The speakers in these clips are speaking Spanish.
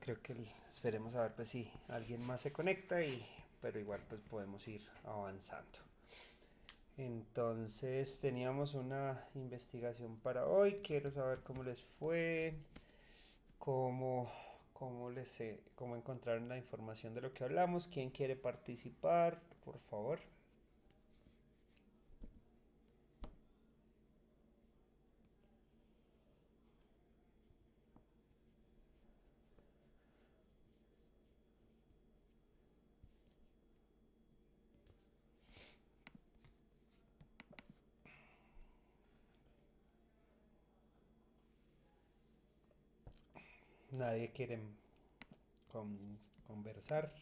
creo que esperemos a ver pues si alguien más se conecta pero igual pues podemos ir avanzando. Entonces teníamos una investigación para hoy. Quiero saber cómo les fue, cómo, cómo encontraron la información de lo que hablamos. ¿Quién quiere participar? Por favor. Nadie quiere conversar.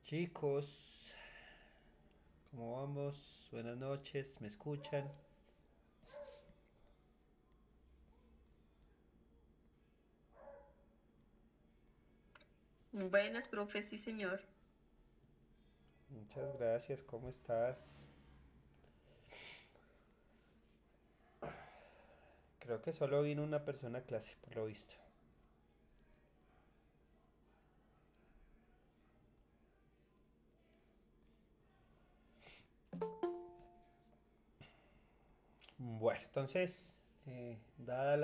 Chicos, ¿cómo vamos? Buenas noches, ¿me escuchan? Buenas, profe, sí, señor. Muchas gracias, ¿cómo estás? Creo que solo vino una persona a clase, por lo visto. Bueno, entonces, dada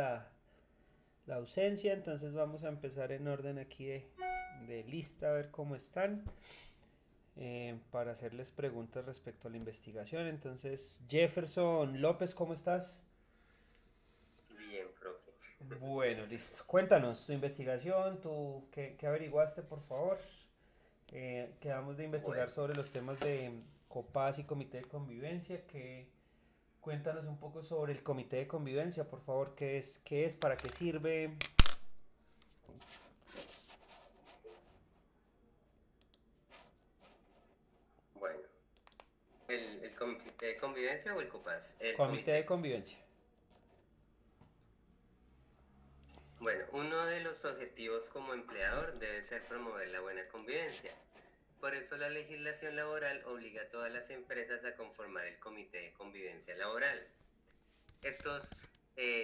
la ausencia, entonces vamos a empezar en orden aquí de lista, a ver cómo están, para hacerles preguntas respecto a la investigación. Entonces, Jefferson López, ¿cómo estás? Bien, profe. Bueno, listo. Cuéntanos tu investigación, qué averiguaste, por favor. Quedamos de investigar Bueno, sobre los temas de COPAS y Comité de Convivencia. Cuéntanos un poco sobre el Comité de Convivencia, por favor. ¿Qué es? ¿Para qué sirve? bueno. ¿El comité de convivencia o el COPAS? El Comité de comité. Convivencia. Bueno, uno de los objetivos como empleador debe ser promover la buena convivencia. Por eso la legislación laboral obliga a todas las empresas a conformar el comité de convivencia laboral. Estos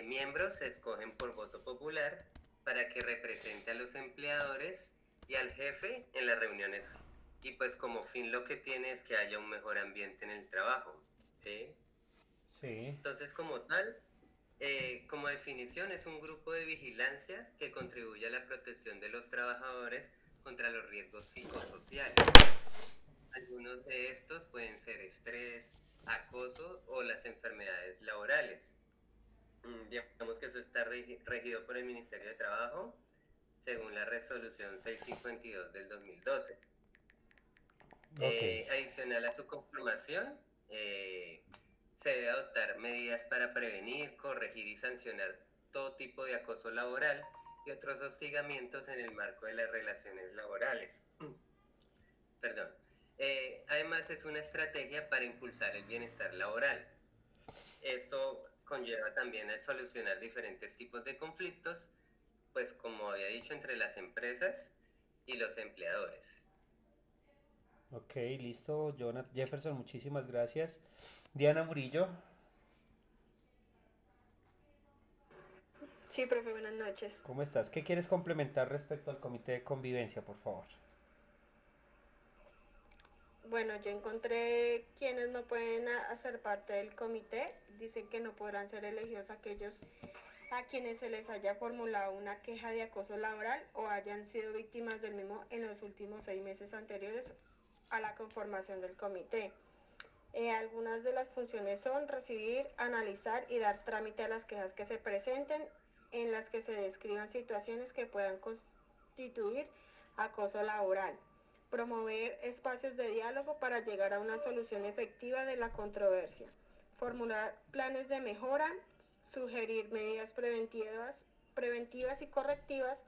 miembros se escogen por voto popular para que represente a los empleadores y al jefe en las reuniones. Y pues como fin lo que tiene es que haya un mejor ambiente en el trabajo, ¿sí? Sí. Entonces, como tal, como definición, es un grupo de vigilancia que contribuye a la protección de los trabajadores contra los riesgos psicosociales. Algunos de estos pueden ser estrés, acoso o las enfermedades laborales. Digamos que eso está regido por el Ministerio de Trabajo, según la resolución 652 del 2012. Ok. Adicional a su conformación, se debe adoptar medidas para prevenir, corregir y sancionar todo tipo de acoso laboral y otros hostigamientos en el marco de las relaciones laborales. Perdón. Además, es una estrategia para impulsar el bienestar laboral. Esto conlleva también a solucionar diferentes tipos de conflictos, pues como había dicho, entre las empresas y los empleadores. Ok, listo. Jefferson, muchísimas gracias. Diana Murillo, Sí, profe, buenas noches. ¿cómo estás? ¿Qué quieres complementar respecto al Comité de Convivencia, por favor? Bueno, yo encontré quienes no pueden hacer parte del comité. Dicen que no podrán ser elegidos aquellos a quienes se les haya formulado una queja de acoso laboral o hayan sido víctimas del mismo en los últimos 6 meses anteriores a la conformación del comité. Algunas de las funciones son recibir, analizar y dar trámite a las quejas que se presenten en las que se describan situaciones que puedan constituir acoso laboral, promover espacios de diálogo para llegar a una solución efectiva de la controversia, formular planes de mejora, sugerir medidas preventivas y correctivas,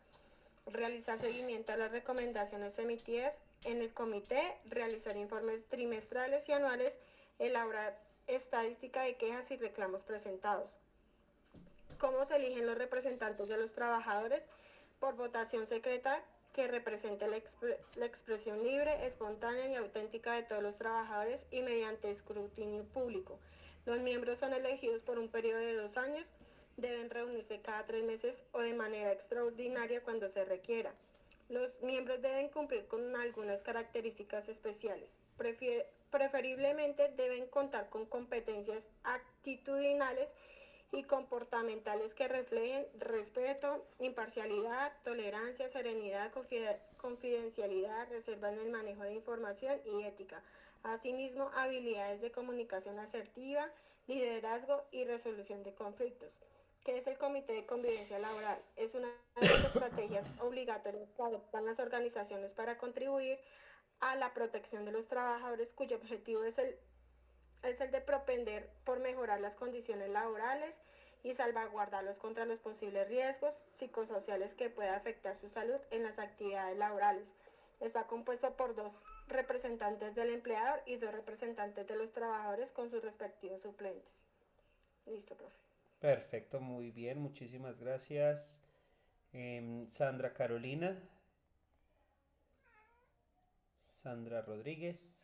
realizar seguimiento a las recomendaciones emitidas en el comité, realizar informes trimestrales y anuales, elaborar estadística de quejas y reclamos presentados. ¿Cómo se eligen los representantes de los trabajadores? Por votación secreta que represente la expresión libre, espontánea y auténtica de todos los trabajadores y mediante escrutinio público. Los miembros son elegidos por un periodo de 2 años, deben reunirse cada 3 meses o de manera extraordinaria cuando se requiera. Los miembros deben cumplir con algunas características especiales. Preferiblemente deben contar con competencias actitudinales y comportamentales que reflejen respeto, imparcialidad, tolerancia, serenidad, confidencialidad, reserva en el manejo de información y ética. Asimismo, habilidades de comunicación asertiva, liderazgo y resolución de conflictos. ¿Qué es el Comité de Convivencia Laboral? Es una de las estrategias obligatorias que adoptan las organizaciones para contribuir a la protección de los trabajadores, cuyo objetivo es el de propender por mejorar las condiciones laborales y salvaguardarlos contra los posibles riesgos psicosociales que pueda afectar su salud en las actividades laborales. Está compuesto por 2 representantes del empleador y 2 representantes de los trabajadores con sus respectivos suplentes. Listo, profe. Perfecto, muy bien, muchísimas gracias. Sandra Carolina. Sandra Rodríguez.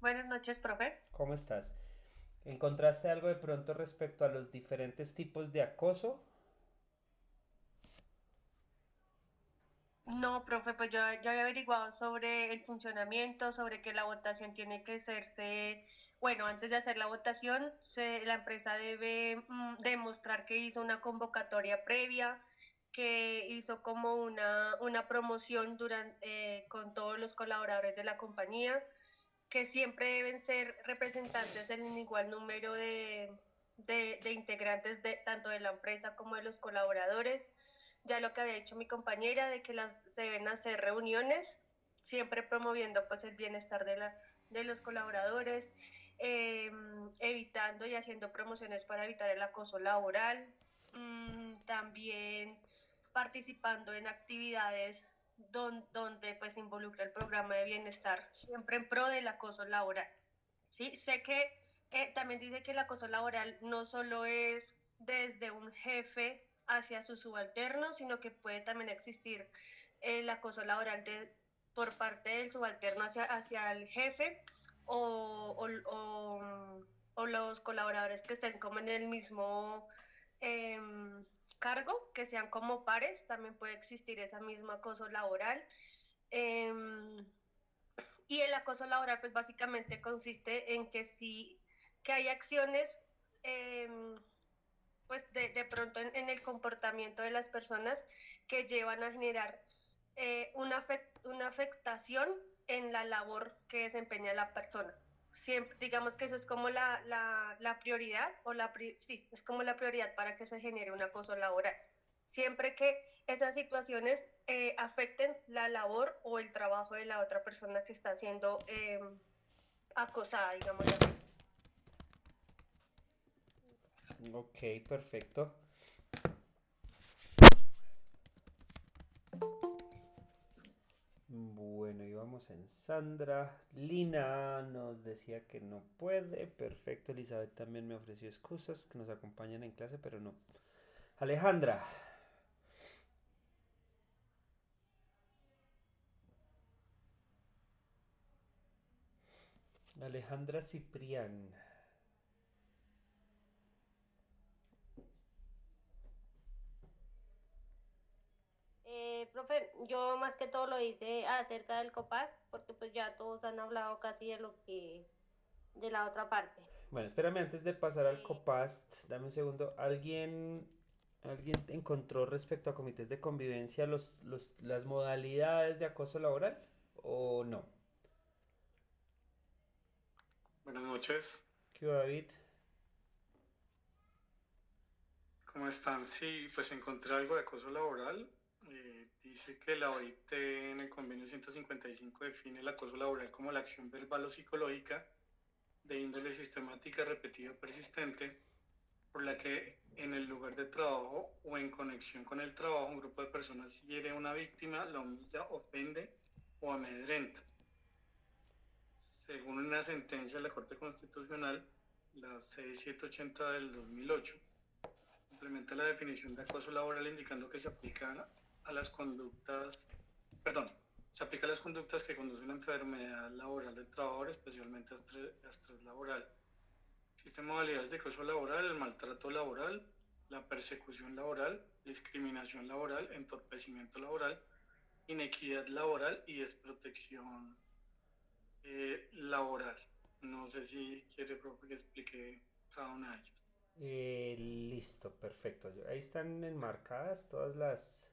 Buenas noches, profe. ¿Cómo estás? ¿Encontraste algo de pronto respecto a los diferentes tipos de acoso? No, profe, pues yo había averiguado sobre el funcionamiento, sobre que la votación tiene que hacerse, bueno, antes de hacer la votación, la empresa debe demostrar que hizo una convocatoria previa, que hizo como una promoción con todos los colaboradores de la compañía, que siempre deben ser representantes del igual número de integrantes tanto de la empresa como de los colaboradores. Ya lo que había dicho mi compañera, de que se deben hacer reuniones, siempre promoviendo pues el bienestar de los colaboradores, evitando y haciendo promociones para evitar el acoso laboral, también participando en actividades donde pues involucra el programa de bienestar, siempre en pro del acoso laboral. ¿Sí? Sé que también dice que el acoso laboral no solo es desde un jefe hacia su subalterno, sino que puede también existir el acoso laboral por parte del subalterno hacia el jefe o los colaboradores que estén como en el mismo eh, cargo, que sean como pares, también puede existir ese mismo acoso laboral. Y el acoso laboral pues básicamente consiste en que hay acciones pues de pronto en el comportamiento de las personas que llevan a generar una afectación en la labor que desempeña la persona. Siempre, digamos que eso es como la prioridad, sí, es como la prioridad para que se genere un acoso laboral. Siempre que esas situaciones afecten la labor o el trabajo de la otra persona que está siendo acosada, digamos así. Ok, perfecto. Bueno, íbamos en Sandra. Lina nos decía que no puede. Perfecto, Elizabeth también me ofreció excusas que nos acompañan en clase, pero no. Alejandra. Alejandra Ciprián. Profe, yo más que todo lo hice acerca del COPAS, porque pues ya todos han hablado casi de la otra parte. Bueno, espérame antes de pasar al COPAST, dame un segundo. ¿Alguien encontró respecto a comités de convivencia las modalidades de acoso laboral o no? Buenas noches. ¿Qué hubo, David? ¿Cómo están? Sí, pues encontré algo de acoso laboral. Dice que la OIT en el convenio 155 define el acoso laboral como la acción verbal o psicológica de índole sistemática, repetida o persistente, por la que en el lugar de trabajo o en conexión con el trabajo un grupo de personas hiere a una víctima, la humilla, ofende o amedrenta. Según una sentencia de la Corte Constitucional, la 6780 del 2008, implementa la definición de acoso laboral indicando que se aplica a las conductas, perdón, se aplica a las conductas que conducen a enfermedad laboral del trabajador, especialmente a estrés laboral. Existen modalidades de acoso laboral, el maltrato laboral, la persecución laboral, discriminación laboral, entorpecimiento laboral, inequidad laboral y desprotección laboral. No sé si quiere, profe, que explique cada una de ellas. Listo, perfecto. Ahí están enmarcadas todas las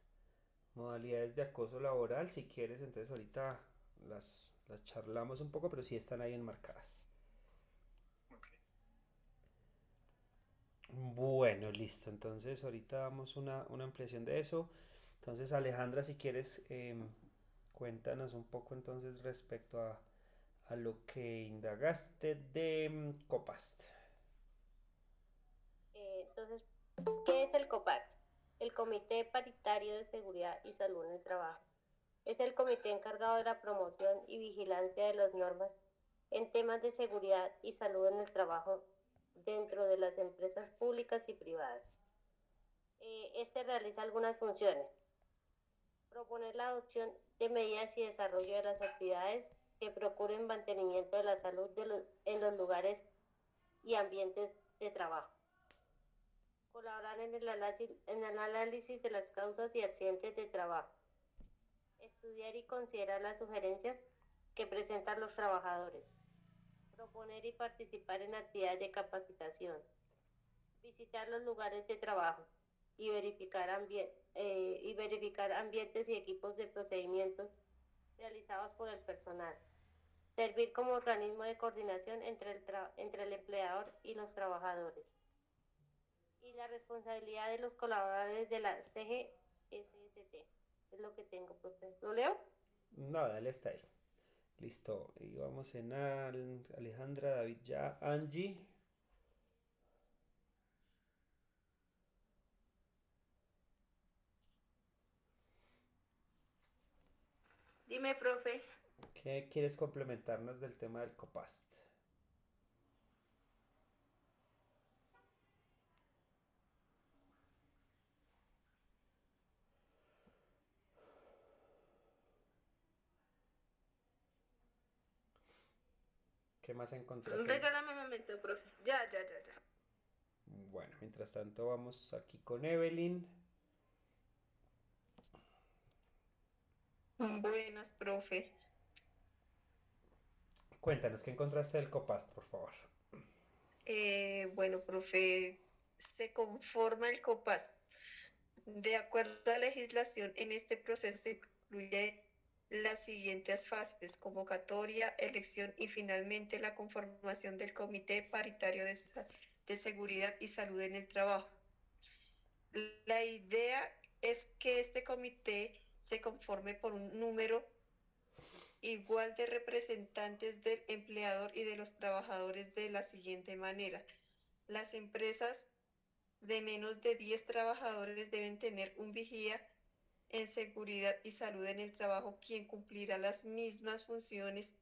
modalidades de acoso laboral. Si quieres, entonces ahorita las charlamos un poco, pero sí están ahí enmarcadas. Ok. Bueno, listo. Entonces ahorita damos una ampliación de eso. Entonces, Alejandra, si quieres, cuéntanos un poco entonces respecto a lo que indagaste de Copast. Entonces, ¿qué es el COPAX? El Comité Paritario de Seguridad y Salud en el Trabajo. Es el comité encargado de la promoción y vigilancia de las normas en temas de seguridad y salud en el trabajo dentro de las empresas públicas y privadas. Este realiza algunas funciones: proponer la adopción de medidas y desarrollo de las actividades que procuren mantenimiento de la salud en los lugares y ambientes de trabajo, colaborar en el análisis de las causas y accidentes de trabajo, estudiar y considerar las sugerencias que presentan los trabajadores, proponer y participar en actividades de capacitación, visitar los lugares de trabajo y verificar ambientes y equipos de procedimientos realizados por el personal, servir como organismo de coordinación entre el empleador y los trabajadores, y la responsabilidad de los colaboradores de la CGSST. Es lo que tengo, profe. ¿Lo leo? No, dale, está ahí. Listo. Y vamos en Alejandra, David ya, Angie. Dime, profe. ¿Qué quieres complementarnos del tema del Copast? ¿Qué más encontraste? Regálame un momento, profe. Ya. Bueno, mientras tanto vamos aquí con Evelyn. Buenas, profe. Cuéntanos, ¿qué encontraste del Copast, por favor? Bueno, profe, se conforma el COPAS. De acuerdo a la legislación, en este proceso se incluye las siguientes fases: convocatoria, elección y finalmente la conformación del Comité Paritario de Seguridad y Salud en el Trabajo. La idea es que este comité se conforme por un número igual de representantes del empleador y de los trabajadores de la siguiente manera. Las empresas de menos de 10 trabajadores deben tener un vigía en seguridad y salud en el trabajo, quien cumplirá las mismas funciones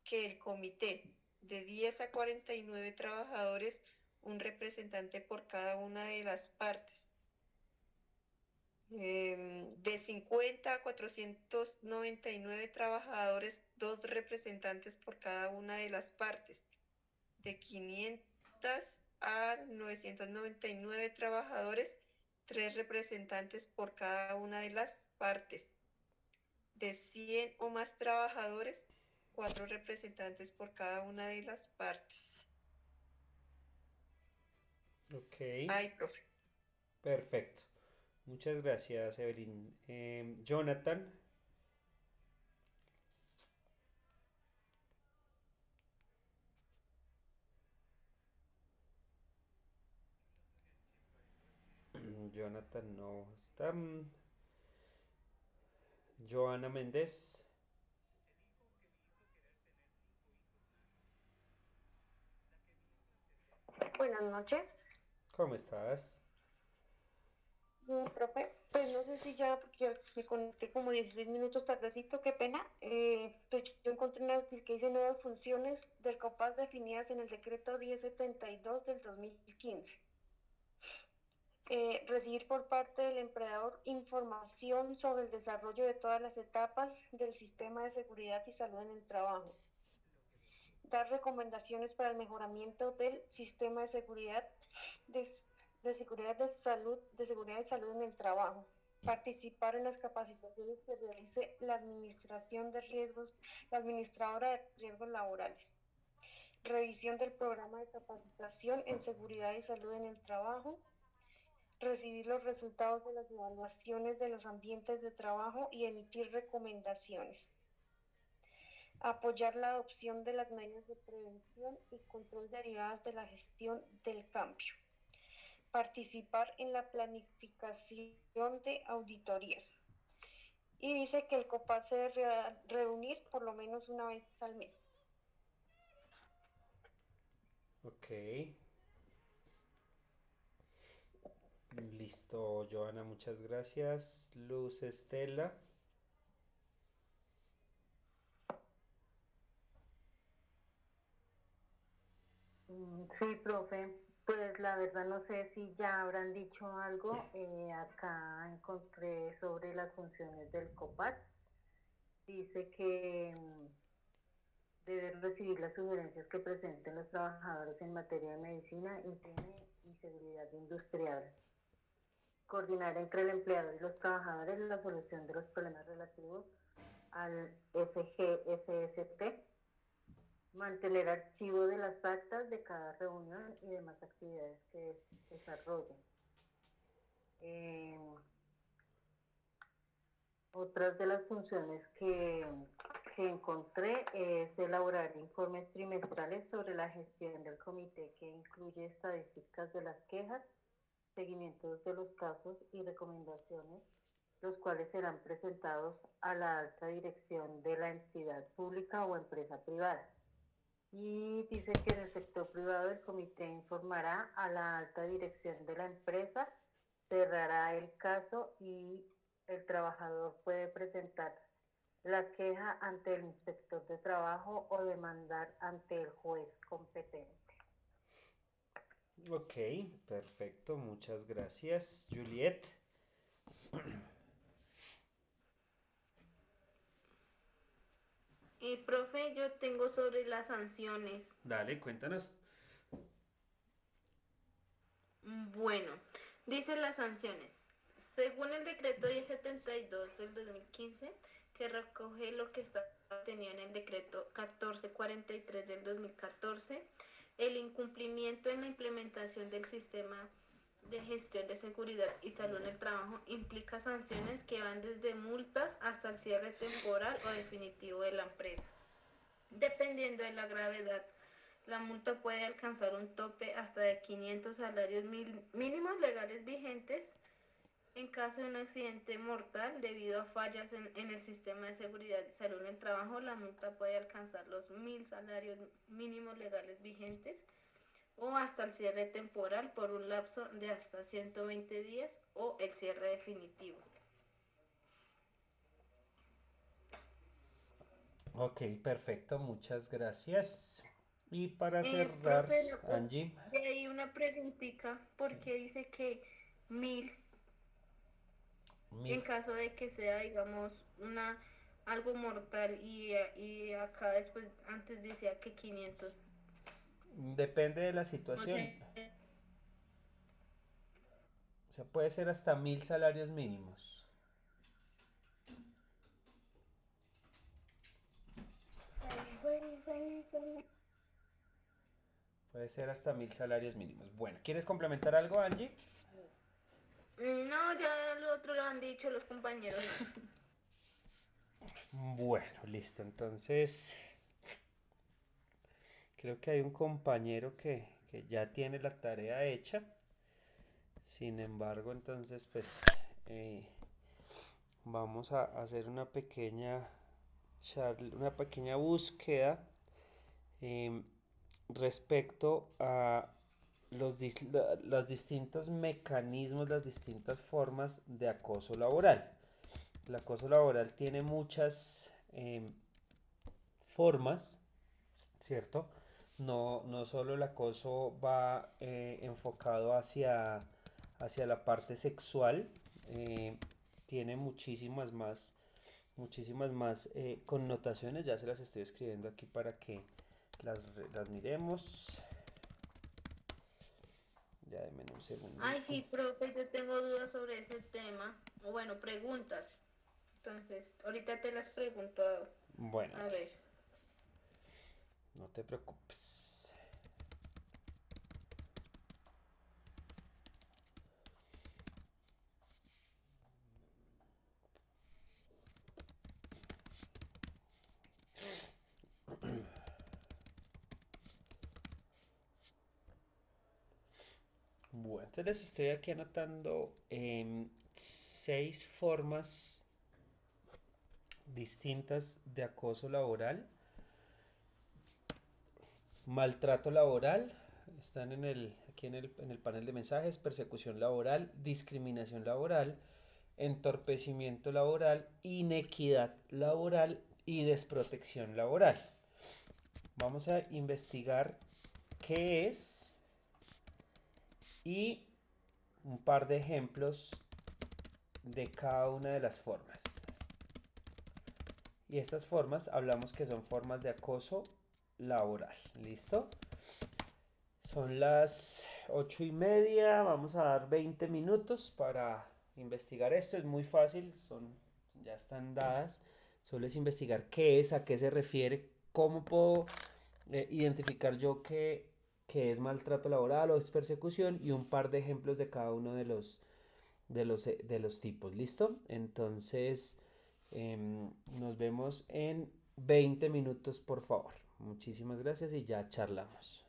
que el comité. De 10 a 49 trabajadores, un representante por cada una de las partes. De 50 a 499 trabajadores, 2 representantes por cada una de las partes. De 500 a 999 trabajadores, 3 representantes por cada una de las partes. De 100 o más trabajadores, 4 representantes por cada una de las partes. Ok. Ay, profe. Perfecto. Muchas gracias, Evelyn. Jonathan. Jonathan no está. Joana Méndez. Buenas noches. ¿Cómo estás? Profe, pues no sé si ya, porque yo me conecté como 16 minutos tardecito, qué pena. Pues yo encontré unas que dice nuevas funciones del COPAS definidas en el decreto 1072 del 2015. recibir por parte del empleador información sobre el desarrollo de todas las etapas del sistema de seguridad y salud en el trabajo. Dar recomendaciones para el mejoramiento del sistema de seguridad de seguridad y salud en el trabajo. Participar en las capacitaciones que realice la administración de riesgos, la administradora de riesgos laborales. Revisión del programa de capacitación en seguridad y salud en el trabajo. Recibir los resultados de las evaluaciones de los ambientes de trabajo y emitir recomendaciones. Apoyar la adopción de las medidas de prevención y control derivadas de la gestión del cambio. Participar en la planificación de auditorías. Y dice que el COPAS se debe reunir por lo menos una vez al mes. Ok. Listo, Joana, muchas gracias. Luz Estela. Sí, profe, pues la verdad no sé si ya habrán dicho algo. Acá encontré sobre las funciones del COPAT. Dice que deben recibir las sugerencias que presenten los trabajadores en materia de medicina, higiene y seguridad industrial. Coordinar entre el empleador y los trabajadores la solución de los problemas relativos al SGSST. Mantener archivo de las actas de cada reunión y demás actividades que desarrollen. Otras de las funciones que encontré es elaborar informes trimestrales sobre la gestión del comité, que incluye estadísticas de las quejas, seguimientos de los casos y recomendaciones, los cuales serán presentados a la alta dirección de la entidad pública o empresa privada. Y dice que en el sector privado el comité informará a la alta dirección de la empresa, cerrará el caso y el trabajador puede presentar la queja ante el inspector de trabajo o demandar ante el juez competente. Ok, perfecto, muchas gracias. Juliet. Profe, yo tengo sobre las sanciones. Dale, cuéntanos. Bueno, dice las sanciones. Según el decreto 1072 del 2015, que recoge lo que está contenido en el decreto 1443 del 2014, el incumplimiento en la implementación del sistema de gestión de seguridad y salud en el trabajo implica sanciones que van desde multas hasta el cierre temporal o definitivo de la empresa. Dependiendo de la gravedad, la multa puede alcanzar un tope hasta de 500 salarios mínimos legales vigentes. En caso de un accidente mortal debido a fallas en el sistema de seguridad y salud en el trabajo, la multa puede alcanzar los 1000 salarios mínimos legales vigentes o hasta el cierre temporal por un lapso de hasta 120 días o el cierre definitivo. Ok, perfecto, muchas gracias. Y para cerrar, Profe, Angie. hay una preguntita, porque dice que 1000 en caso de que sea, digamos, algo mortal y acá después, antes decía que 500. Depende de la situación. O sea, puede ser hasta 1000 salarios mínimos. Puede ser hasta 1000 salarios mínimos. Bueno, ¿quieres complementar algo, Angie? No, ya lo otro lo han dicho los compañeros. Bueno, listo. Entonces, creo que hay un compañero que ya tiene la tarea hecha. Sin embargo, entonces, pues, vamos a hacer una pequeña búsqueda respecto a los distintos mecanismos, las distintas formas de acoso laboral. El acoso laboral tiene muchas formas, ¿cierto? No solo el acoso va enfocado hacia hacia la parte sexual, tiene muchísimas más connotaciones. Ya se las estoy escribiendo aquí para que las miremos. Ya denme un segundo. Ay, sí, profe, yo tengo dudas sobre ese tema. O bueno, preguntas. Entonces, ahorita te las pregunto. Bueno, A ver. no te preocupes. Bueno, entonces les estoy aquí anotando 6 formas distintas de acoso laboral. Maltrato laboral, están aquí en el panel de mensajes: persecución laboral, discriminación laboral, entorpecimiento laboral, inequidad laboral y desprotección laboral. Vamos a investigar qué es y un par de ejemplos de cada una de las formas. Y estas formas hablamos que son formas de acoso laboral. ¿Listo? Son las 8:30. Vamos a dar 20 minutos para investigar esto. Es muy fácil, ya están dadas. Solo es investigar qué es, a qué se refiere, cómo puedo identificar yo que es maltrato laboral o es persecución, y un par de ejemplos de cada uno de los tipos. ¿Listo? Entonces, nos vemos en 20 minutos, por favor. Muchísimas gracias y ya charlamos.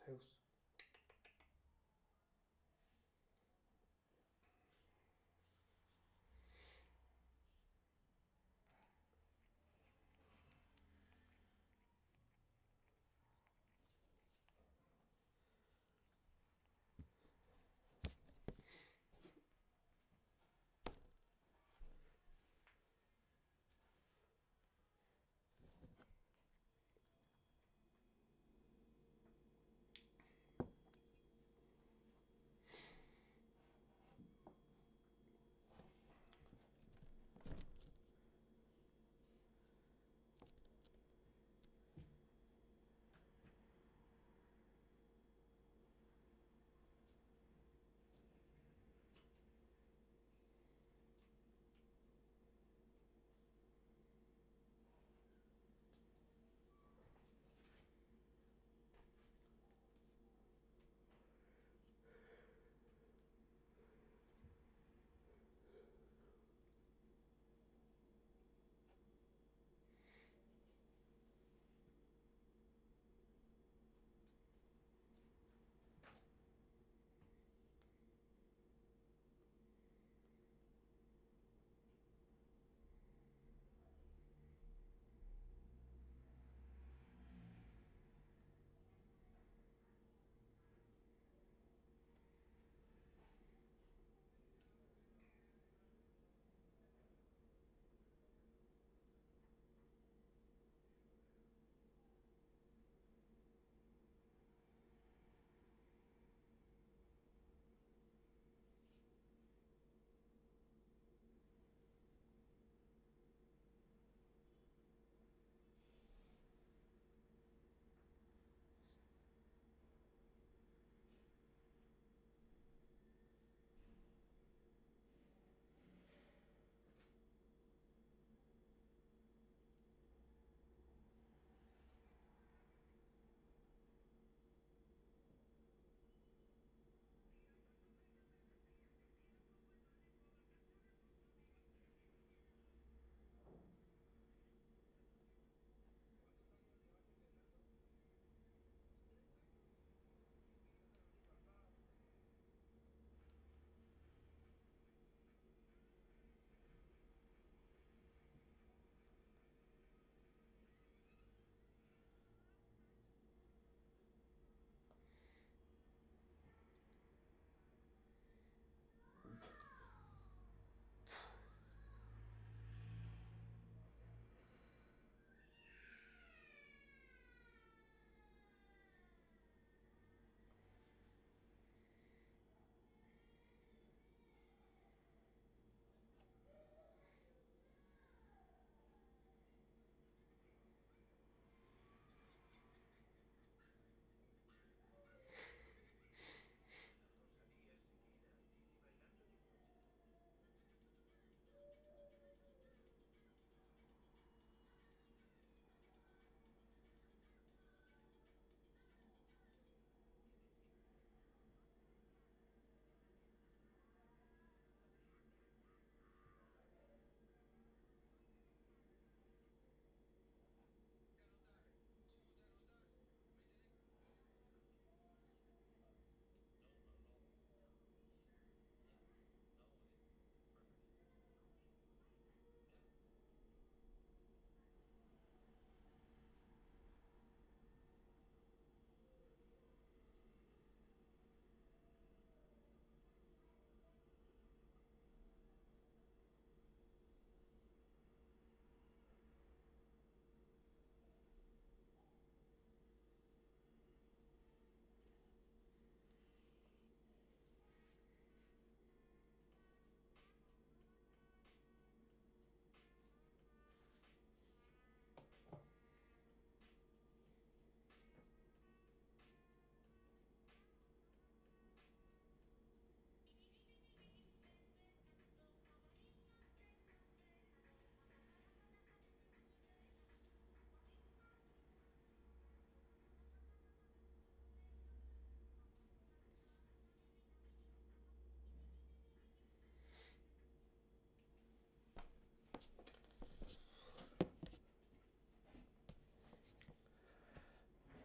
Zeus.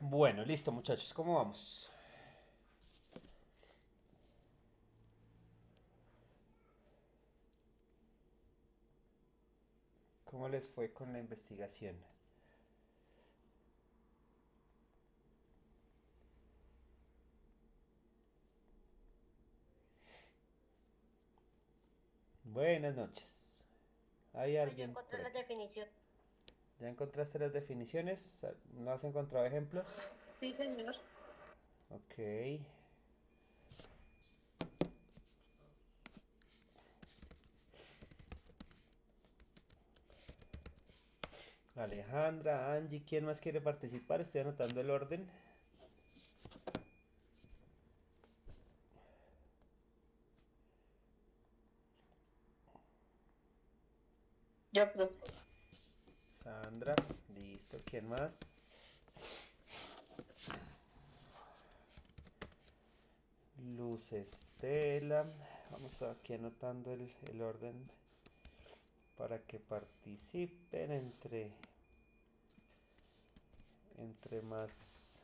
Bueno, listo, muchachos, ¿cómo vamos? ¿Cómo les fue con la investigación? Buenas noches. ¿Hay Yo alguien encontré por la aquí? definición. ¿Ya encontraste las definiciones? ¿No has encontrado ejemplos? Sí, señor. Ok. Alejandra, Angie, ¿quién más quiere participar? Estoy anotando el orden. Yo, profe. Sandra, listo. ¿Quién más? Luz Estela. Vamos aquí anotando el orden para que participen entre más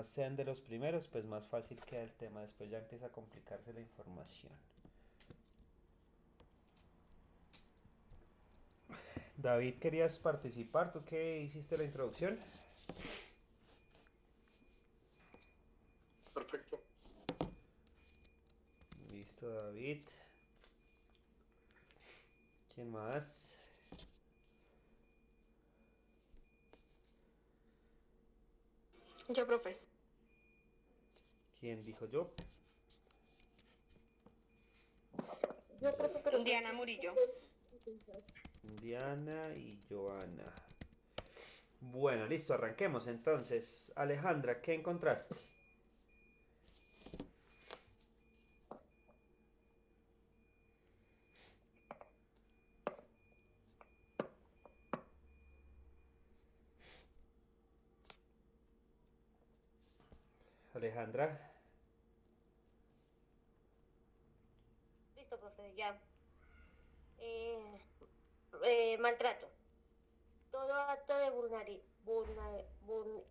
sean de los primeros, pues más fácil queda el tema. Después ya empieza a complicarse la información. David, ¿querías participar? ¿Tú qué hiciste la introducción? Perfecto. Listo, David. ¿Quién más? Yo, profe. ¿Quién dijo yo? Yo, profe, pero Diana Murillo. Diana y Joana. Bueno, listo, arranquemos entonces. Alejandra, ¿qué encontraste? Alejandra. Listo, profe, ya. Maltrato. Todo acto de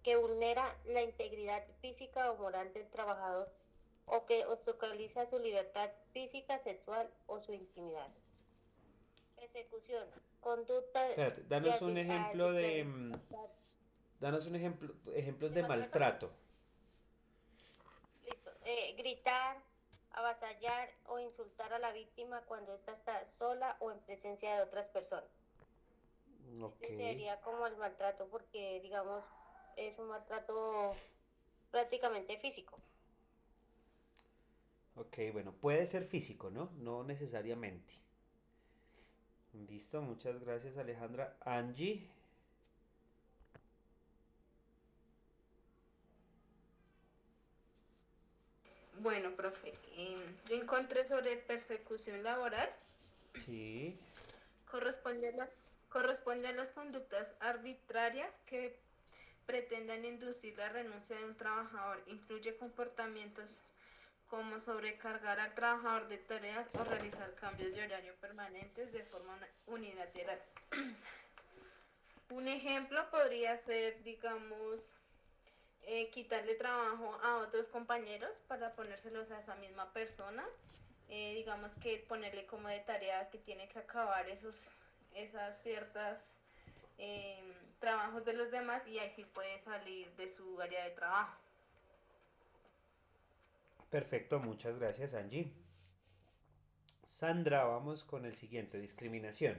que vulnera la integridad física o moral del trabajador o que obstaculiza su libertad física, sexual o su intimidad. Persecución. Conducta Espérate, de danos un ejemplo de... arbitrariedad. Danos un ejemplos ¿De de maltrato? maltrato. Listo. Gritar, avasallar o insultar a la víctima cuando ésta está sola o en presencia de otras personas. Ok. Ese sería como el maltrato porque, digamos, es un maltrato prácticamente físico. Ok, bueno, puede ser físico, ¿no? No necesariamente. Listo, muchas gracias, Alejandra. Angie. bueno, profe, yo encontré sobre persecución laboral. Sí. Corresponde a las conductas arbitrarias que pretendan inducir la renuncia de un trabajador. Incluye comportamientos como sobrecargar al trabajador de tareas o realizar cambios de horario permanentes de forma unilateral. Un ejemplo podría ser, digamos, quitarle trabajo a otros compañeros para ponérselos a esa misma persona. Digamos que ponerle como de tarea que tiene que acabar esas ciertas trabajos de los demás y ahí sí puede salir de su área de trabajo. Perfecto, muchas gracias, Angie. Sandra, vamos con el siguiente, discriminación.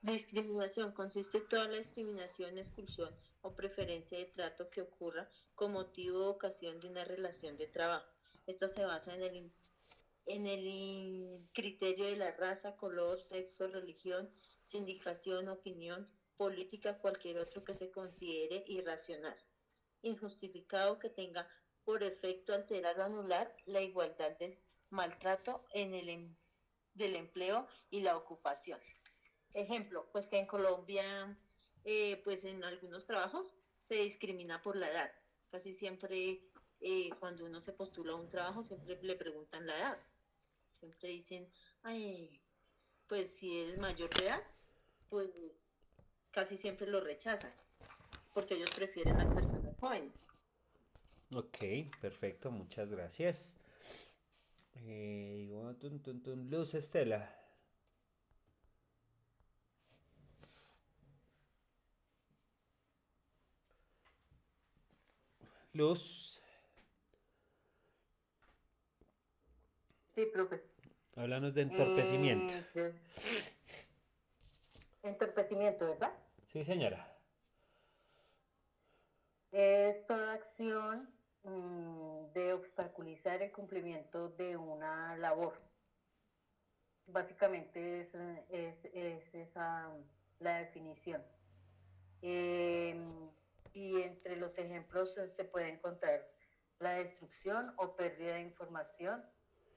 Discriminación consiste en toda la discriminación, exclusión o preferencia de trato que ocurra con motivo o ocasión de una relación de trabajo. Esta se basa en el criterio de la raza, color, sexo, religión, sindicación, opinión, política, cualquier otro que se considere irracional, injustificado, que tenga por efecto alterar o anular la igualdad del maltrato del empleo y la ocupación. Ejemplo, pues que en Colombia, pues en algunos trabajos se discrimina por la edad. Casi siempre cuando uno se postula a un trabajo siempre le preguntan la edad. Siempre dicen, ay, pues si eres mayor de edad, pues casi siempre lo rechazan, porque ellos prefieren las personas jóvenes. Ok, perfecto, muchas gracias. Luz Estela. Luz, Sí, profe. háblanos de entorpecimiento. Entorpecimiento, ¿verdad? Sí, señora. Es toda acción de obstaculizar el cumplimiento de una labor. Básicamente es esa la definición. Y entre los ejemplos se puede encontrar la destrucción o pérdida de información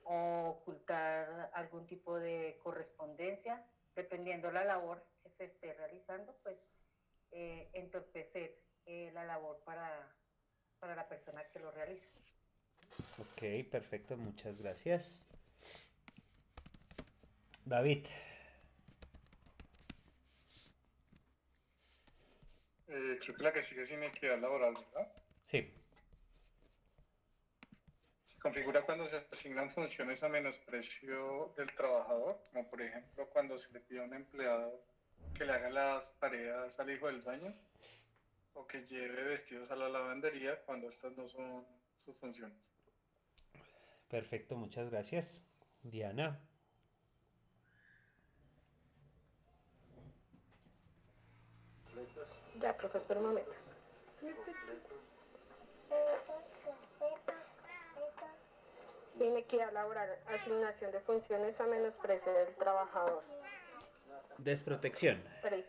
o ocultar algún tipo de correspondencia, dependiendo la labor que se esté realizando, pues entorpecer la labor para la persona que lo realiza. Ok, perfecto, muchas gracias. David. Creo que la que sigue es inequidad laboral, ¿verdad? Sí. Se configura cuando se asignan funciones a menosprecio del trabajador, como por ejemplo cuando se le pide a un empleado que le haga las tareas al hijo del dueño o que lleve vestidos a la lavandería cuando estas no son sus funciones. Perfecto, muchas gracias. Diana. Ya, profe, espera un momento. Inequidad laboral, asignación de funciones a menosprecio del trabajador. Desprotección. Espera ahí.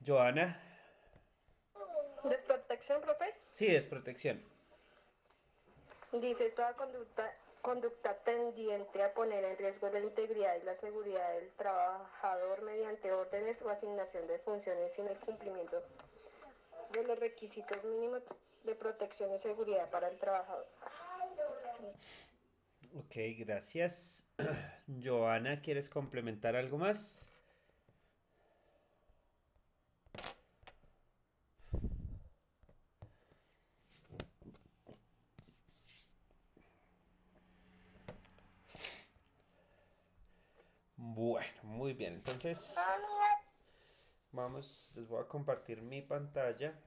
Joana. Desprotección, profe. Sí, desprotección. Dice toda conducta tendiente a poner en riesgo la integridad y la seguridad del trabajador mediante órdenes o asignación de funciones sin el cumplimiento de los requisitos mínimos de protección y seguridad para el trabajador. Sí. Ok, gracias. Joana, ¿quieres complementar algo más? Bueno, muy bien. Entonces, vamos, les voy a compartir mi pantalla.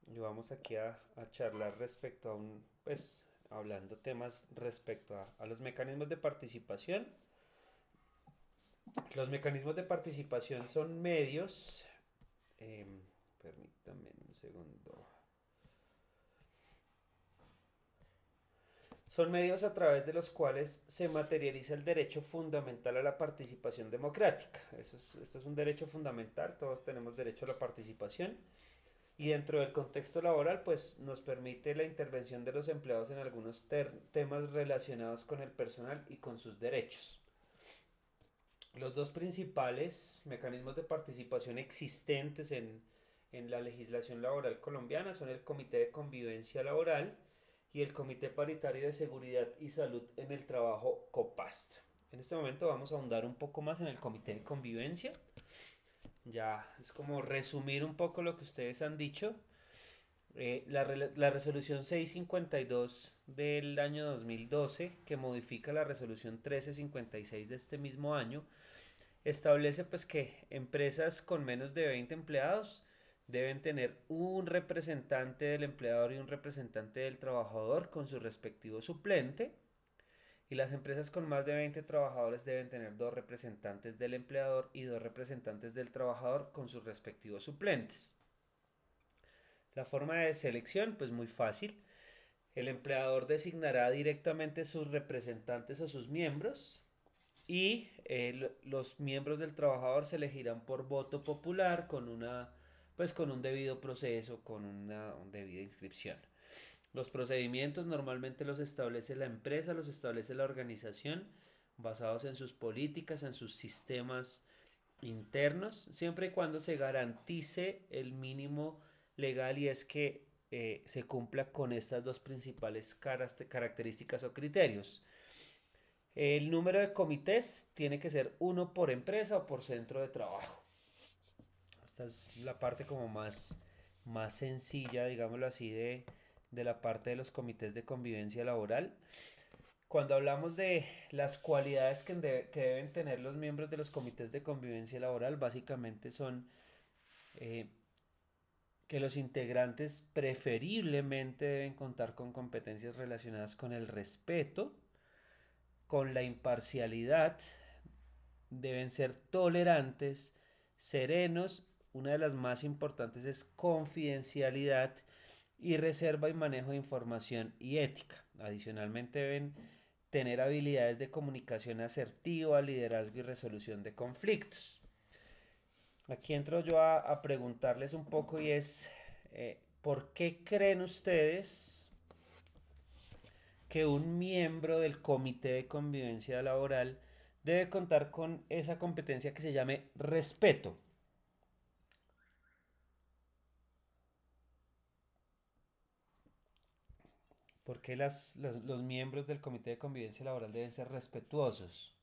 Y vamos aquí a charlar respecto a pues, hablando temas respecto a los mecanismos de participación. Los mecanismos de participación son medios, permítanme un segundo. Son medios a través de los cuales se materializa el derecho fundamental a la participación democrática. Esto es un derecho fundamental, todos tenemos derecho a la participación. Y dentro del contexto laboral, pues nos permite la intervención de los empleados en algunos temas relacionados con el personal y con sus derechos. Los dos principales mecanismos de participación existentes en la legislación laboral colombiana son el Comité de Convivencia Laboral y el Comité Paritario de Seguridad y Salud en el Trabajo COPAST. En este momento vamos a ahondar un poco más en el Comité de Convivencia. Ya es como resumir un poco lo que ustedes han dicho. La resolución 652 del año 2012, que modifica la resolución 1356 de este mismo año, establece pues que empresas con menos de 20 empleados deben tener un representante del empleador y un representante del trabajador con su respectivo suplente. Y las empresas con más de 20 trabajadores deben tener 2 representantes del empleador y 2 representantes del trabajador con sus respectivos suplentes. La forma de selección, pues muy fácil. El empleador designará directamente sus representantes o sus miembros y los miembros del trabajador se elegirán por voto popular con un debido proceso, con una debida inscripción. Los procedimientos normalmente los establece la empresa, los establece la organización, basados en sus políticas, en sus sistemas internos, siempre y cuando se garantice el mínimo legal y es que se cumpla con estas dos principales características o criterios. El número de comités tiene que ser uno por empresa o por centro de trabajo. Esta es la parte como más sencilla, digámoslo así, de la parte de los comités de convivencia laboral. Cuando hablamos de las cualidades que deben tener los miembros de los comités de convivencia laboral, básicamente son que los integrantes preferiblemente deben contar con competencias relacionadas con el respeto, con la imparcialidad, deben ser tolerantes, serenos, una de las más importantes es confidencialidad y reserva y manejo de información y ética. Adicionalmente deben tener habilidades de comunicación asertiva, liderazgo y resolución de conflictos. Aquí entro yo a preguntarles un poco y es, ¿por qué creen ustedes que un miembro del comité de convivencia laboral debe contar con esa competencia que se llame respeto? ¿Por qué los miembros del comité de convivencia laboral deben ser respetuosos?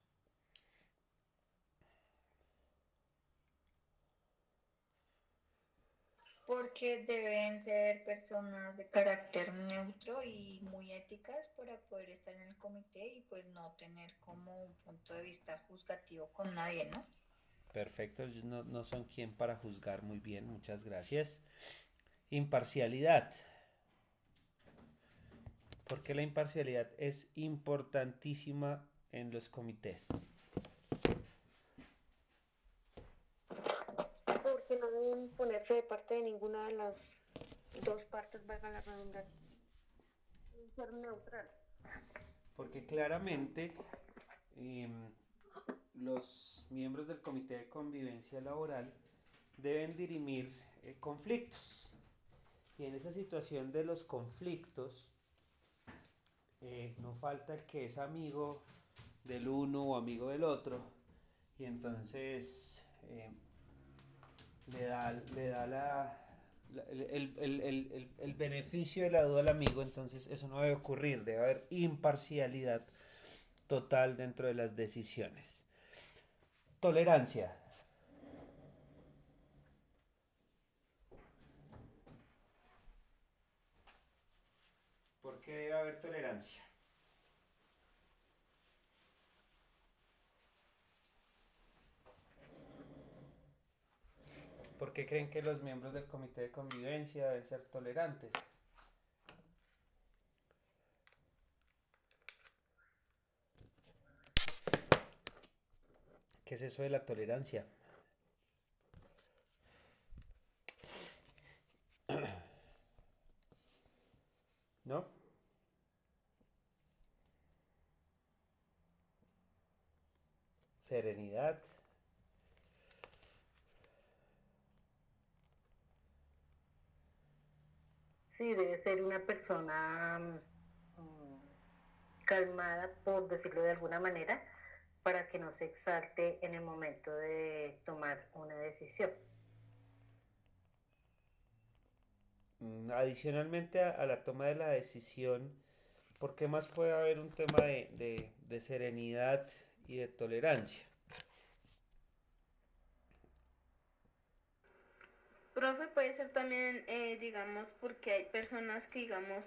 Porque deben ser personas de carácter neutro y muy éticas para poder estar en el comité y pues no tener como un punto de vista juzgativo con nadie, ¿no? Perfecto, ellos no son quien para juzgar. Muy bien, muchas gracias. Imparcialidad. Porque la imparcialidad es importantísima en los comités. Porque no deben ponerse de parte de ninguna de las dos partes, valga la redundancia. Deben ser neutral. Porque claramente los miembros del comité de convivencia laboral deben dirimir conflictos. Y en esa situación de los conflictos, no falta el que es amigo del uno o amigo del otro y entonces le da el beneficio de la duda al amigo. Entonces eso no debe ocurrir, debe haber imparcialidad total dentro de las decisiones. Tolerancia. ¿Por qué debe haber tolerancia? ¿Por qué creen que los miembros del comité de convivencia deben ser tolerantes? ¿Qué es eso de la tolerancia? ¿No? Serenidad. Sí, debe ser una persona calmada, por decirlo de alguna manera, para que no se exalte en el momento de tomar una decisión. Adicionalmente a la toma de la decisión, ¿por qué más puede haber un tema de serenidad y de tolerancia? Profe, puede ser también, digamos, porque hay personas que, digamos,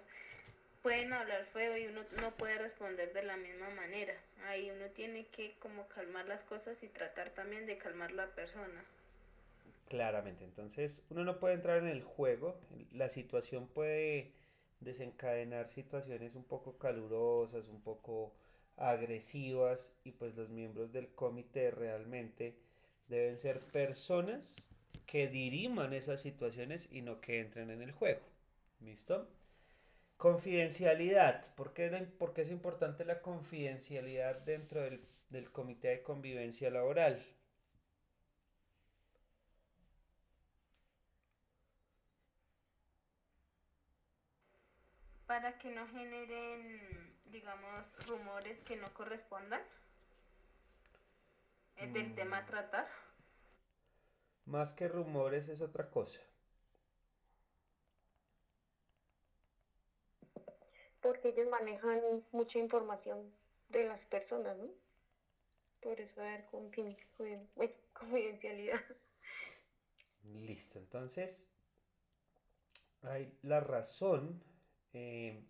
pueden hablar feo y uno no puede responder de la misma manera. Ahí uno tiene que como calmar las cosas y tratar también de calmar la persona. Claramente, entonces uno no puede entrar en el juego, la situación puede desencadenar situaciones un poco calurosas, un poco agresivas y pues los miembros del comité realmente deben ser personas que diriman esas situaciones y no que entren en el juego. ¿Listo? Confidencialidad. ¿Por qué es importante la confidencialidad dentro del comité de convivencia laboral? para que no generen, digamos, rumores que no correspondan del tema a tratar. Más que rumores es otra cosa. Porque ellos manejan mucha información de las personas, ¿no? Por eso haber confidencialidad. Listo, entonces hay la razón de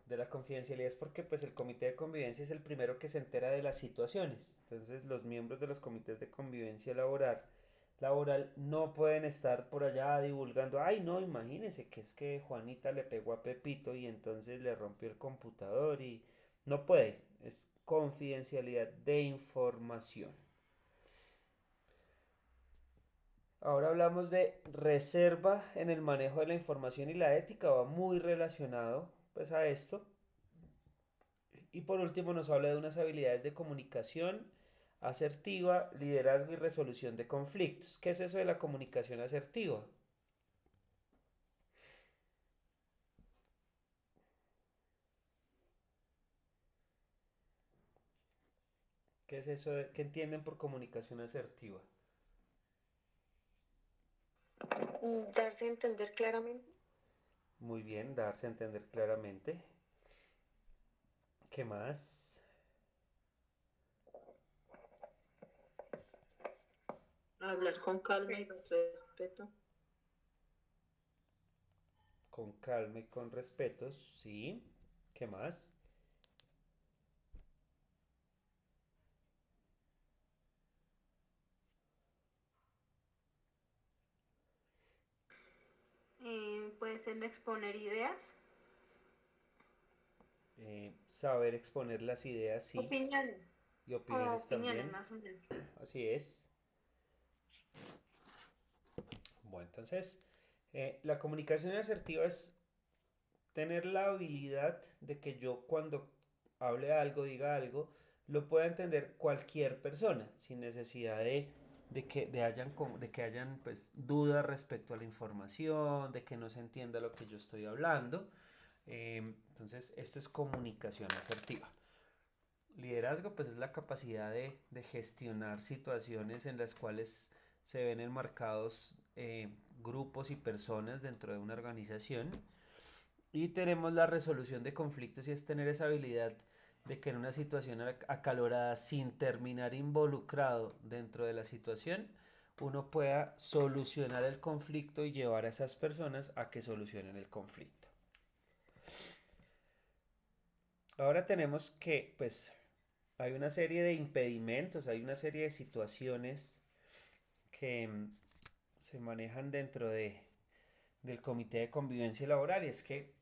la confidencialidad es porque pues el comité de convivencia es el primero que se entera de las situaciones. Entonces los miembros de los comités de convivencia laboral no pueden estar por allá divulgando, ay no, imagínese que es que Juanita le pegó a Pepito y entonces le rompió el computador y no puede, es confidencialidad de información. Ahora hablamos de reserva en el manejo de la información y la ética, va muy relacionado pues a esto. Y por último nos habla de unas habilidades de comunicación asertiva, liderazgo y resolución de conflictos. ¿Qué es eso de la comunicación asertiva? ¿Qué es eso qué entienden por comunicación asertiva? Darse a entender claramente. Muy bien, darse a entender claramente. ¿Qué más? Hablar con calma y con respeto. Con calma y con respeto, sí. ¿Qué más? Puede ser exponer ideas. Saber exponer las ideas, sí. Opiniones. Y opiniones también. Más o menos. Así es. Bueno, entonces, la comunicación asertiva es tener la habilidad de que yo cuando hable algo, diga algo, lo pueda entender cualquier persona, sin necesidad de que hayan pues, dudas respecto a la información, de que no se entienda lo que yo estoy hablando. Entonces, esto es comunicación asertiva. Liderazgo, pues es la capacidad de gestionar situaciones en las cuales se ven enmarcados grupos y personas dentro de una organización. Y tenemos la resolución de conflictos y es tener esa habilidad de que en una situación acalorada, sin terminar involucrado dentro de la situación, uno pueda solucionar el conflicto y llevar a esas personas a que solucionen el conflicto. Ahora tenemos que, pues, hay una serie de impedimentos, hay una serie de situaciones que se manejan dentro del comité de convivencia laboral y es que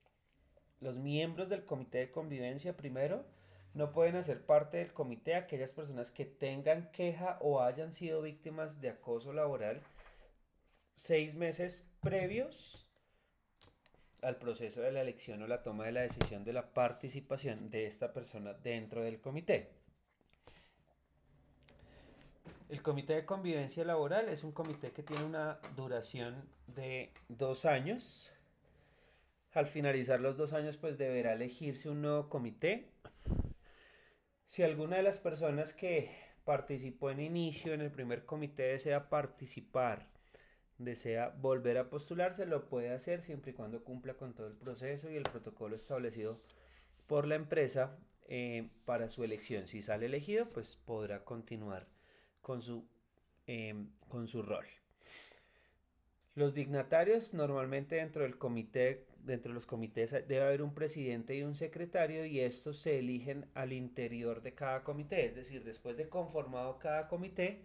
los miembros del comité de convivencia primero no pueden hacer parte del comité aquellas personas que tengan queja o hayan sido víctimas de acoso laboral 6 meses previos al proceso de la elección o la toma de la decisión de la participación de esta persona dentro del comité. El comité de convivencia laboral es un comité que tiene una duración de 2 años. Al finalizar los 2 años, pues deberá elegirse un nuevo comité. Si alguna de las personas que participó en inicio en el primer comité desea participar, desea volver a postularse, lo puede hacer siempre y cuando cumpla con todo el proceso y el protocolo establecido por la empresa para su elección. Si sale elegido, pues podrá continuar con su rol. Los dignatarios normalmente dentro del comité, dentro de los comités debe haber un presidente y un secretario y estos se eligen al interior de cada comité, es decir, después de conformado cada comité,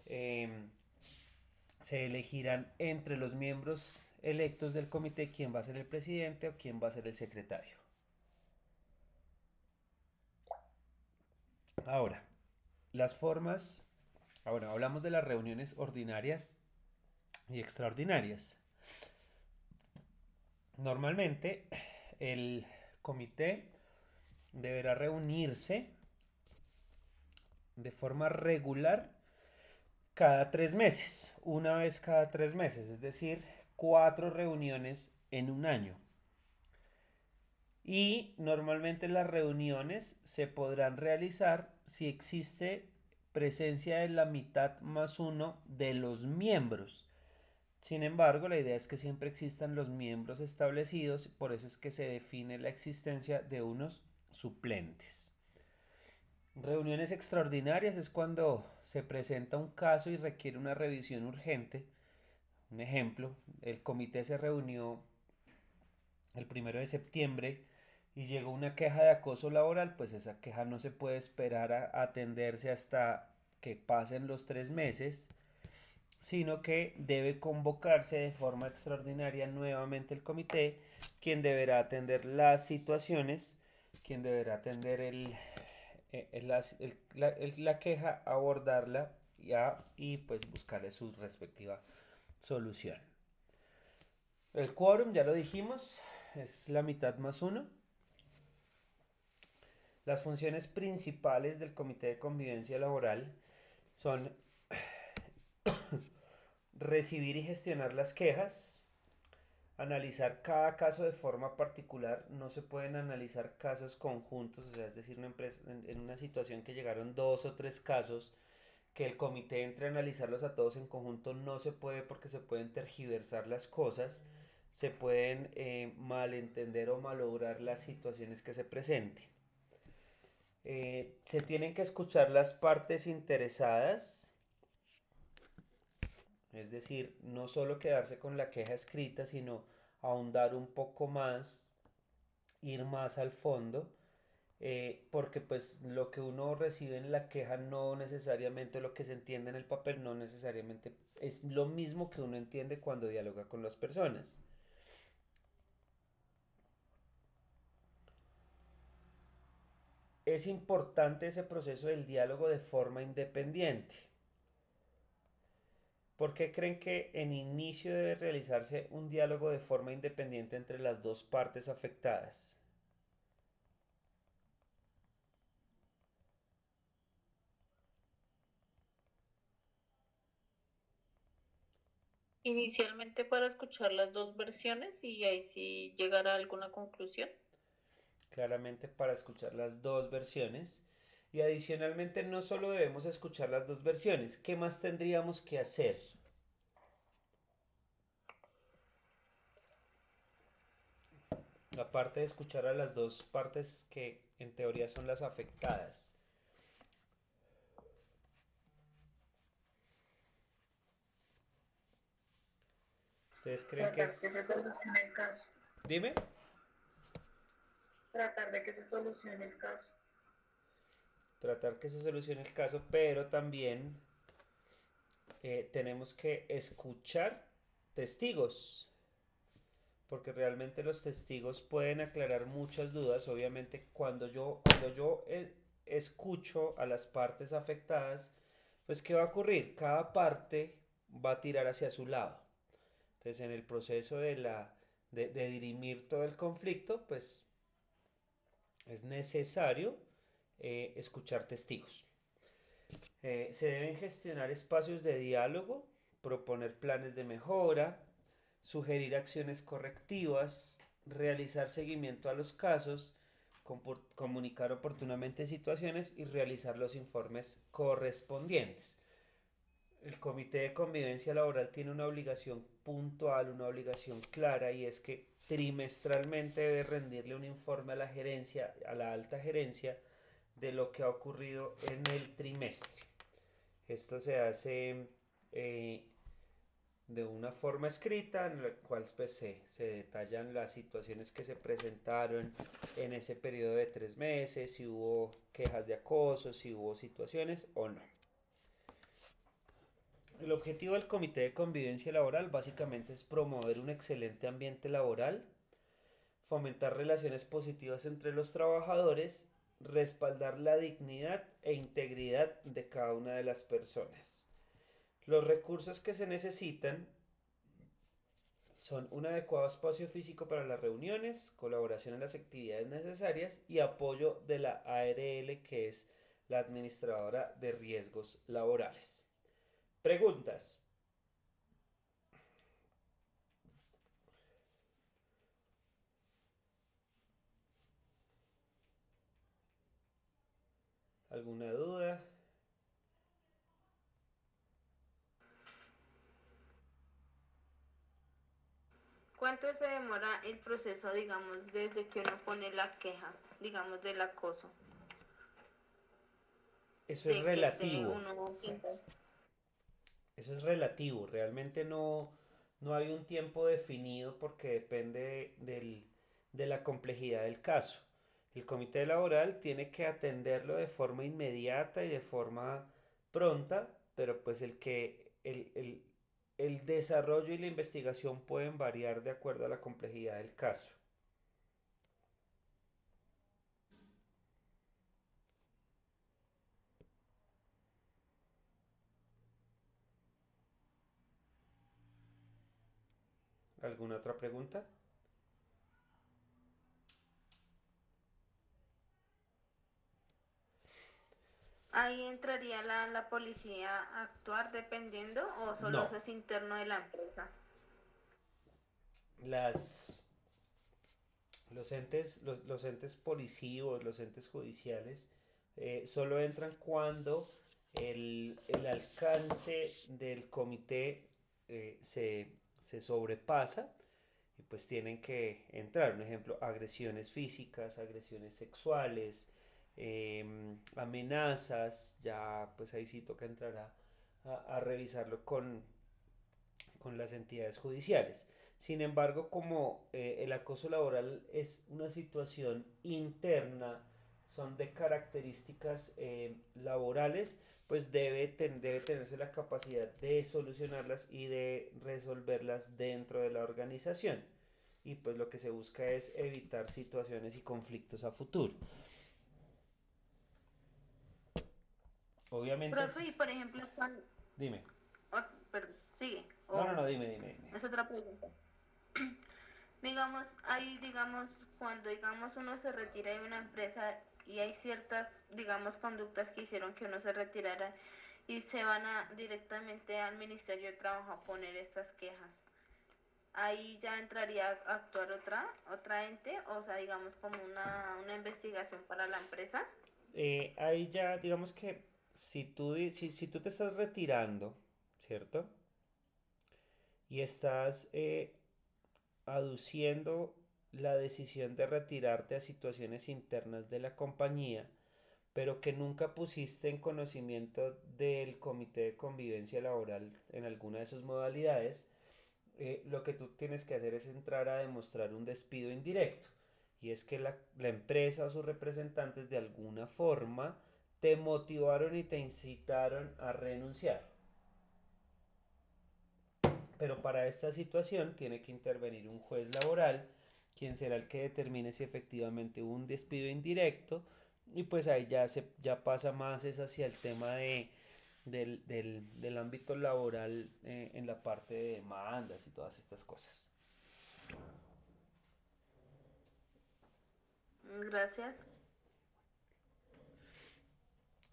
se elegirán entre los miembros electos del comité quién va a ser el presidente o quién va a ser el secretario. Ahora, las formas, ahora hablamos de las reuniones ordinarias y extraordinarias. Normalmente el comité deberá reunirse de forma regular cada 3 meses, una vez cada 3 meses, es decir, 4 reuniones en un año. y normalmente las reuniones se podrán realizar si existe presencia de la mitad más uno de los miembros. Sin embargo, la idea es que siempre existan los miembros establecidos, por eso es que se define la existencia de unos suplentes. Reuniones extraordinarias es cuando se presenta un caso y requiere una revisión urgente. Un ejemplo, el comité se reunió el 1 de septiembre y llegó una queja de acoso laboral, pues esa queja no se puede esperar a atenderse hasta que pasen los 3 meses, sino que debe convocarse de forma extraordinaria nuevamente el comité, quien deberá atender las situaciones, quien deberá atender la queja, abordarla y pues buscarle su respectiva solución. El quórum, ya lo dijimos, es la mitad más uno. Las funciones principales del Comité de Convivencia Laboral son recibir y gestionar las quejas, analizar cada caso de forma particular. No se pueden analizar casos conjuntos, o sea, es decir, una empresa, en una situación que llegaron 2 o 3 casos, que el comité entre a analizarlos a todos en conjunto no se puede, porque se pueden tergiversar las cosas, se pueden malentender o malograr las situaciones que se presenten. Se tienen que escuchar las partes interesadas, es decir, no solo quedarse con la queja escrita, sino ahondar un poco más, ir más al fondo, porque pues lo que uno recibe en la queja no necesariamente, lo que se entiende en el papel no necesariamente es lo mismo que uno entiende cuando dialoga con las personas. Es importante ese proceso del diálogo de forma independiente. ¿Por qué creen que en inicio debe realizarse un diálogo de forma independiente entre las dos partes afectadas? Inicialmente para escuchar las dos versiones y ahí sí llegar a alguna conclusión. Claramente para escuchar las dos versiones. Y adicionalmente no solo debemos escuchar las dos versiones, ¿qué más tendríamos que hacer? Aparte de escuchar a las dos partes que en teoría son las afectadas. ¿Ustedes creen que Tratar que se solucione el caso. Dime. Tratar de que se solucione el caso. Tratar que se solucione el caso, pero también tenemos que escuchar testigos, porque realmente los testigos pueden aclarar muchas dudas. Obviamente cuando yo escucho a las partes afectadas, pues ¿qué va a ocurrir? Cada parte va a tirar hacia su lado. Entonces en el proceso de dirimir todo el conflicto, pues es necesario escuchar testigos. Se deben gestionar espacios de diálogo, proponer planes de mejora, sugerir acciones correctivas, realizar seguimiento a los casos, comunicar oportunamente situaciones y realizar los informes correspondientes. El Comité de Convivencia Laboral tiene una obligación puntual, una obligación clara, y es que trimestralmente debe rendirle un informe a la gerencia, a la alta gerencia, de lo que ha ocurrido en el trimestre. Esto se hace de una forma escrita, en la cual pues, se detallan las situaciones que se presentaron en ese periodo de 3 meses, si hubo quejas de acoso, si hubo situaciones o no. El objetivo del Comité de Convivencia Laboral básicamente es promover un excelente ambiente laboral, fomentar relaciones positivas entre los trabajadores, respaldar la dignidad e integridad de cada una de las personas. Los recursos que se necesitan son un adecuado espacio físico para las reuniones, colaboración en las actividades necesarias y apoyo de la ARL, que es la Administradora de Riesgos Laborales. Preguntas. ¿Alguna duda? ¿Cuánto se demora el proceso, digamos, desde que uno pone la queja, digamos, del acoso? Eso es De que esté relativo. uno quinto. Eso es relativo. Realmente no hay un tiempo definido porque depende de la complejidad del caso. El comité laboral tiene que atenderlo de forma inmediata y de forma pronta, pero pues el desarrollo y la investigación pueden variar de acuerdo a la complejidad del caso. ¿Alguna otra pregunta? ¿Ahí entraría la policía a actuar dependiendo o solo No. eso es interno de la empresa? Las, los entes policivos, los entes judiciales, solo entran cuando el alcance del comité se sobrepasa y pues tienen que entrar. Un ejemplo, agresiones físicas, agresiones sexuales, amenazas, ya pues ahí sí toca entrar a revisarlo con las entidades judiciales. Sin embargo, como el acoso laboral es una situación interna, son de características laborales, pues debe tenerse la capacidad de solucionarlas y de resolverlas dentro de la organización. Y pues lo que se busca es evitar situaciones y conflictos a futuro. Obviamente... Profe, y por ejemplo, cuando... Dime. Perdón, sigue. No, dime. Es otra pregunta. Digamos, ahí, digamos, cuando, digamos, uno se retira de una empresa y hay ciertas, digamos, conductas que hicieron que uno se retirara y se van directamente al Ministerio de Trabajo a poner estas quejas. Ahí ya entraría a actuar otra ente, o sea, digamos, como una investigación para la empresa. Ahí ya, digamos que si tú te estás retirando, ¿cierto? Y estás aduciendo la decisión de retirarte a situaciones internas de la compañía, pero que nunca pusiste en conocimiento del comité de convivencia laboral en alguna de sus modalidades, lo que tú tienes que hacer es entrar a demostrar un despido indirecto. Y es que la empresa o sus representantes de alguna forma te motivaron y te incitaron a renunciar. Pero para esta situación tiene que intervenir un juez laboral, quien será el que determine si efectivamente hubo un despido indirecto, y pues ahí ya pasa más es hacia el tema del ámbito laboral en la parte de demandas y todas estas cosas. Gracias.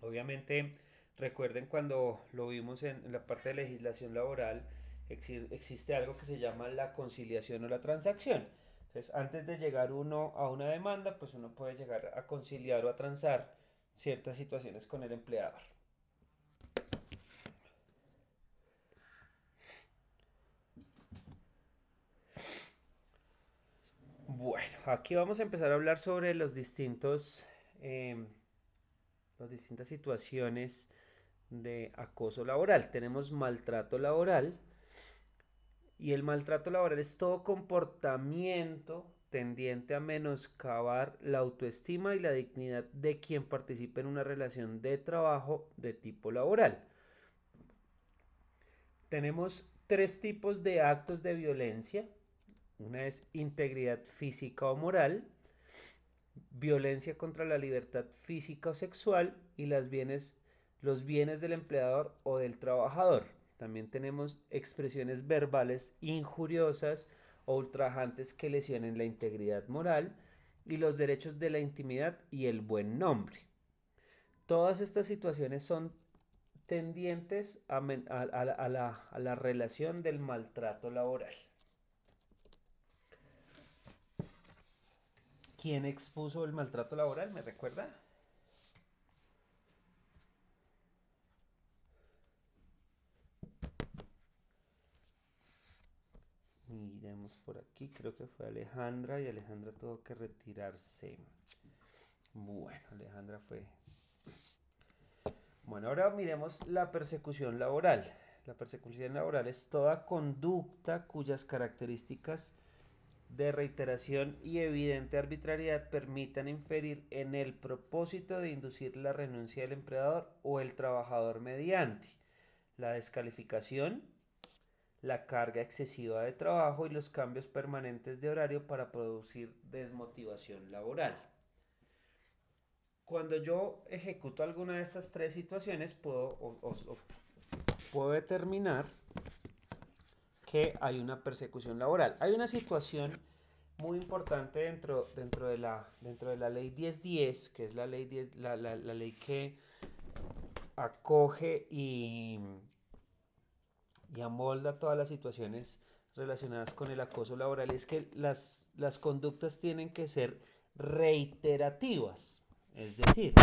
Obviamente, recuerden cuando lo vimos en la parte de legislación laboral, existe algo que se llama la conciliación o la transacción. Entonces, antes de llegar uno a una demanda, pues uno puede llegar a conciliar o a transar ciertas situaciones con el empleador. Bueno, aquí vamos a empezar a hablar sobre las distintas situaciones de acoso laboral. Tenemos maltrato laboral, y el maltrato laboral es todo comportamiento tendiente a menoscabar la autoestima y la dignidad de quien participe en una relación de trabajo de tipo laboral. Tenemos tres tipos de actos de violencia. Una es integridad física o moral, violencia contra la libertad física o sexual y los bienes del empleador o del trabajador. También tenemos expresiones verbales injuriosas o ultrajantes que lesionen la integridad moral y los derechos de la intimidad y el buen nombre. Todas estas situaciones son tendientes a la relación del maltrato laboral. ¿Quién expuso el maltrato laboral? ¿Me recuerda? Miremos por aquí, creo que fue Alejandra y Alejandra tuvo que retirarse. Bueno, Alejandra fue. Bueno, ahora miremos la persecución laboral. La persecución laboral es toda conducta cuyas características de reiteración y evidente arbitrariedad permitan inferir en el propósito de inducir la renuncia del empleador o el trabajador mediante la descalificación, la carga excesiva de trabajo y los cambios permanentes de horario para producir desmotivación laboral. Cuando yo ejecuto alguna de estas tres situaciones, puedo determinar que hay una persecución laboral. Hay una situación muy importante dentro de la ley 1010, que es la ley que acoge y amolda todas las situaciones relacionadas con el acoso laboral, es que las conductas tienen que ser reiterativas. Es decir,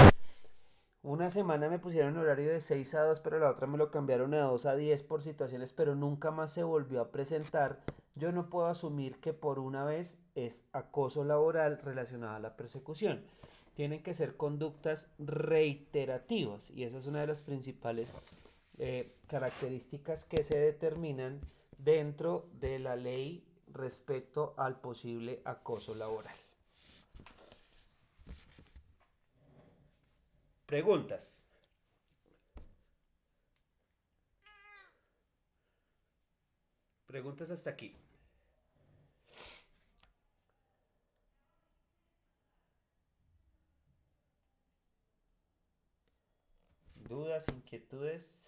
una semana me pusieron horario de 6 a 2, pero la otra me lo cambiaron a 2 a 10 por situaciones, pero nunca más se volvió a presentar. Yo no puedo asumir que por una vez es acoso laboral relacionado a la persecución. Tienen que ser conductas reiterativas y esa es una de las principales características que se determinan dentro de la ley respecto al posible acoso laboral. Preguntas. Preguntas hasta aquí. ¿Dudas, inquietudes?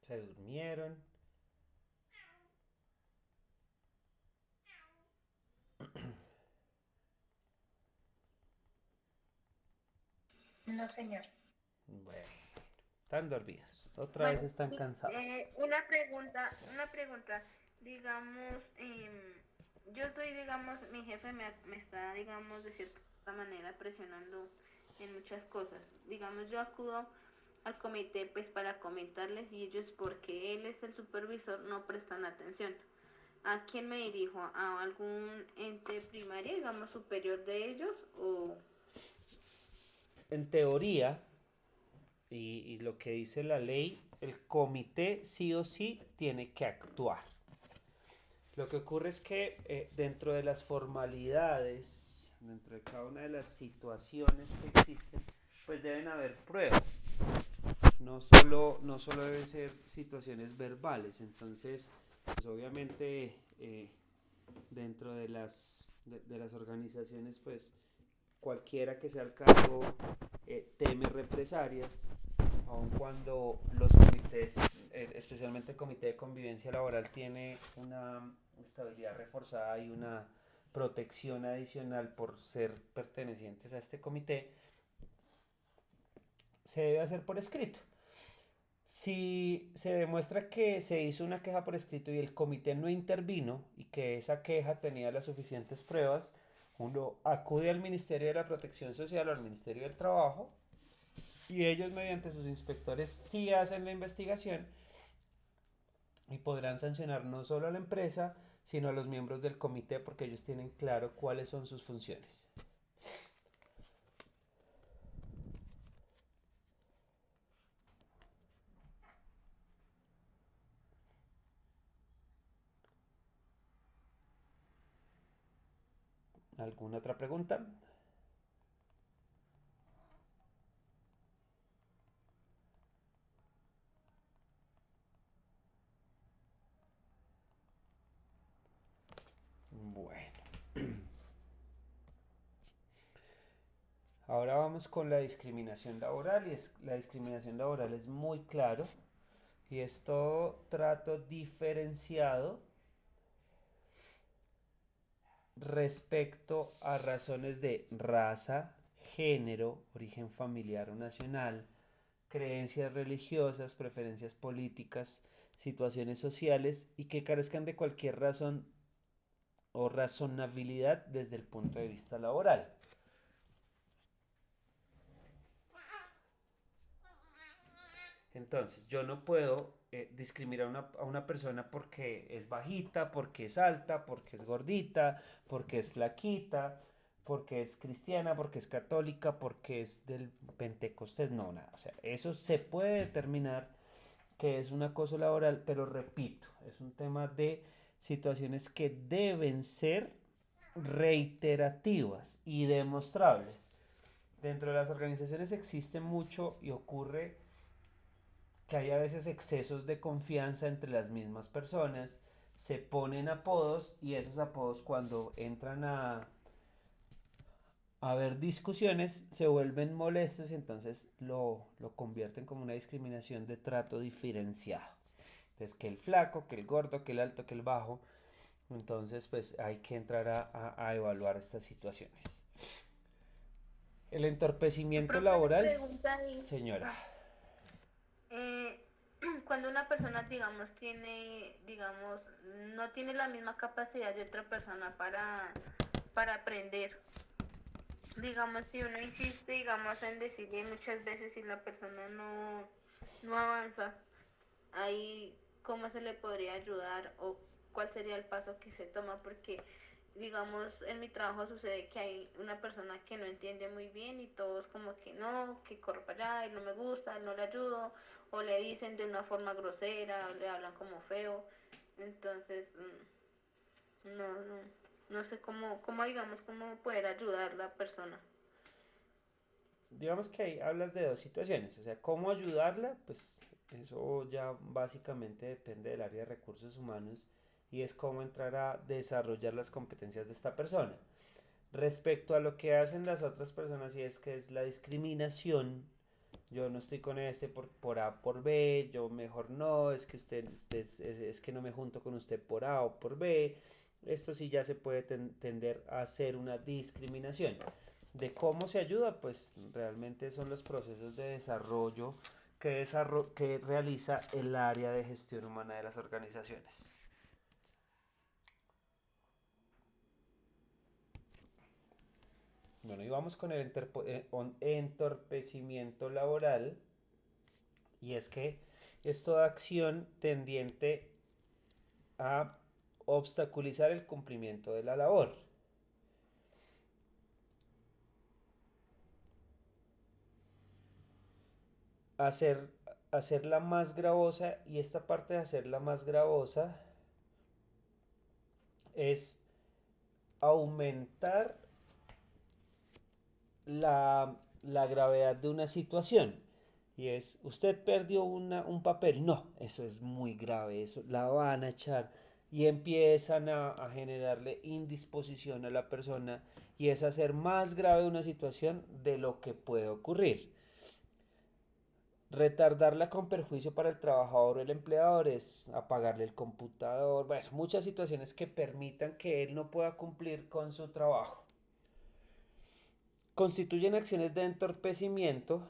¿Se durmieron? No, señor. Bueno, están dormidos. Otra vez están cansados. Una pregunta. Digamos, yo soy, digamos, mi jefe me está, digamos, de cierta manera presionando en muchas cosas. Digamos, yo acudo al comité pues para comentarles y ellos, porque él es el supervisor, no prestan atención. ¿A quién me dirijo? ¿A algún ente primario, digamos, superior de ellos o...? En teoría, y lo que dice la ley, el comité sí o sí tiene que actuar. Lo que ocurre es que dentro de las formalidades, dentro de cada una de las situaciones que existen, pues deben haber pruebas. No solo deben ser situaciones verbales. Entonces, pues obviamente dentro de las organizaciones, pues cualquiera que sea el cargo teme represalias, aun cuando los comités, especialmente el Comité de Convivencia Laboral, tiene una estabilidad reforzada y una protección adicional por ser pertenecientes a este comité, se debe hacer por escrito. Si se demuestra que se hizo una queja por escrito y el comité no intervino y que esa queja tenía las suficientes pruebas, uno acude al Ministerio de la Protección Social o al Ministerio del Trabajo y ellos mediante sus inspectores sí hacen la investigación y podrán sancionar no solo a la empresa, sino a los miembros del comité porque ellos tienen claro cuáles son sus funciones. ¿Alguna otra pregunta? Bueno. Ahora vamos con la discriminación laboral y la discriminación laboral es muy claro y es todo trato diferenciado respecto a razones de raza, género, origen familiar o nacional, creencias religiosas, preferencias políticas, situaciones sociales y que carezcan de cualquier razón o razonabilidad desde el punto de vista laboral. Entonces, yo no puedo discriminar a una persona porque es bajita, porque es alta, porque es gordita, porque es flaquita, porque es cristiana, porque es católica, porque es del Pentecostés, no, nada. O sea, eso se puede determinar que es un acoso laboral, pero repito, es un tema de situaciones que deben ser reiterativas y demostrables. Dentro de las organizaciones existe mucho y ocurre que hay a veces excesos de confianza entre las mismas personas, se ponen apodos y esos apodos cuando entran a ver discusiones se vuelven molestos y entonces lo convierten como una discriminación de trato diferenciado. Entonces que el flaco, que el gordo, que el alto, que el bajo. Entonces pues hay que entrar a evaluar estas situaciones. El entorpecimiento laboral, señora. Cuando una persona, digamos, no tiene la misma capacidad de otra persona para aprender. Digamos, si uno insiste, digamos, en decirle muchas veces y la persona no avanza, ahí cómo se le podría ayudar o cuál sería el paso que se toma, porque digamos en mi trabajo sucede que hay una persona que no entiende muy bien y todos como que no, que corre para allá y no me gusta, no le ayudo, o le dicen de una forma grosera, o le hablan como feo, entonces no sé cómo digamos, cómo poder ayudar a la persona. Digamos que ahí hablas de dos situaciones, o sea, cómo ayudarla, pues eso ya básicamente depende del área de recursos humanos y es cómo entrar a desarrollar las competencias de esta persona. Respecto a lo que hacen las otras personas y es que es la discriminación, yo no estoy con este por A por B, yo mejor no, es que usted es que no me junto con usted por A o por B, esto sí ya se puede tender a ser una discriminación. De cómo se ayuda, pues realmente son los procesos de desarrollo que realiza el área de gestión humana de las organizaciones. Bueno, y vamos con el entorpecimiento laboral, y es que es toda acción tendiente a obstaculizar el cumplimiento de la labor. Hacerla más gravosa, y esta parte de hacerla más gravosa es aumentar la gravedad de una situación. Y es, usted perdió un papel. No, eso es muy grave, eso la van a echar. Y empiezan a generarle indisposición a la persona y es hacer más grave una situación de lo que puede ocurrir. Retardarla con perjuicio para el trabajador o el empleador es apagarle el computador. Bueno, muchas situaciones que permitan que él no pueda cumplir con su trabajo. Constituyen acciones de entorpecimiento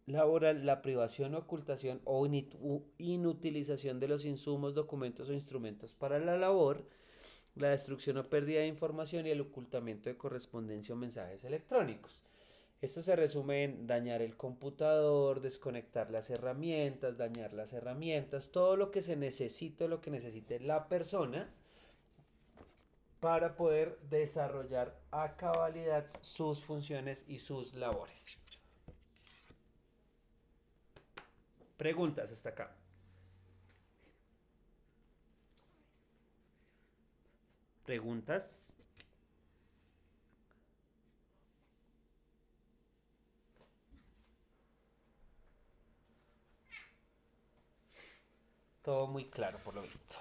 laboral la privación, ocultación o inutilización de los insumos, documentos o instrumentos para la labor, la destrucción o pérdida de información y el ocultamiento de correspondencia o mensajes electrónicos. Esto se resume en dañar el computador, desconectar las herramientas, dañar las herramientas, todo lo que se necesite, lo que necesite la persona para poder desarrollar a cabalidad sus funciones y sus labores. Preguntas hasta acá. ¿Preguntas? Todo muy claro por lo visto.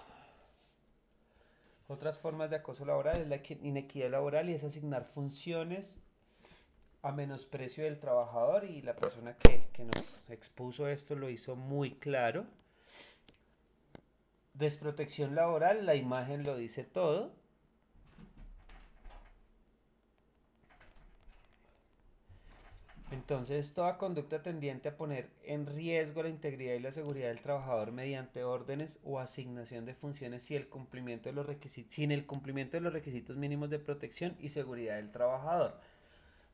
Otras formas de acoso laboral es la inequidad laboral y es asignar funciones a menosprecio del trabajador, y la persona que nos expuso esto lo hizo muy claro. Desprotección laboral, la imagen lo dice todo. Entonces, toda conducta tendiente a poner en riesgo la integridad y la seguridad del trabajador mediante órdenes o asignación de funciones sin el cumplimiento de los requisitos mínimos de protección y seguridad del trabajador.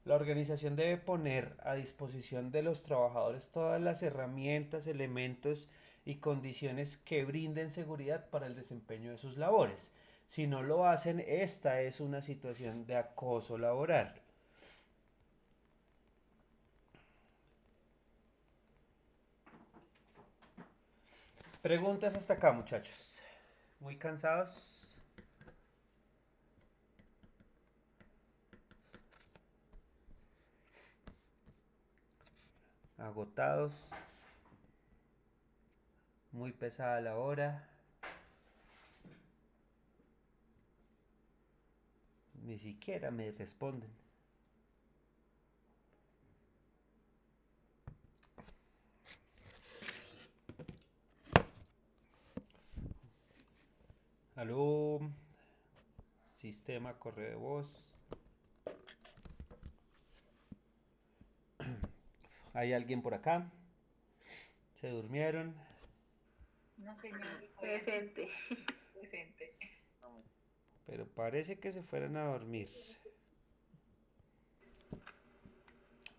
La organización debe poner a disposición de los trabajadores todas las herramientas, elementos y condiciones que brinden seguridad para el desempeño de sus labores. Si no lo hacen, esta es una situación de acoso laboral. Preguntas hasta acá, muchachos. ¿Muy cansados? ¿Agotados? ¿Muy pesada la hora? Ni siquiera me responden. Aló, sistema correo de voz. ¿Hay alguien por acá? ¿Se durmieron? No, señor. Presente. Presente. Pero parece que se fueron a dormir.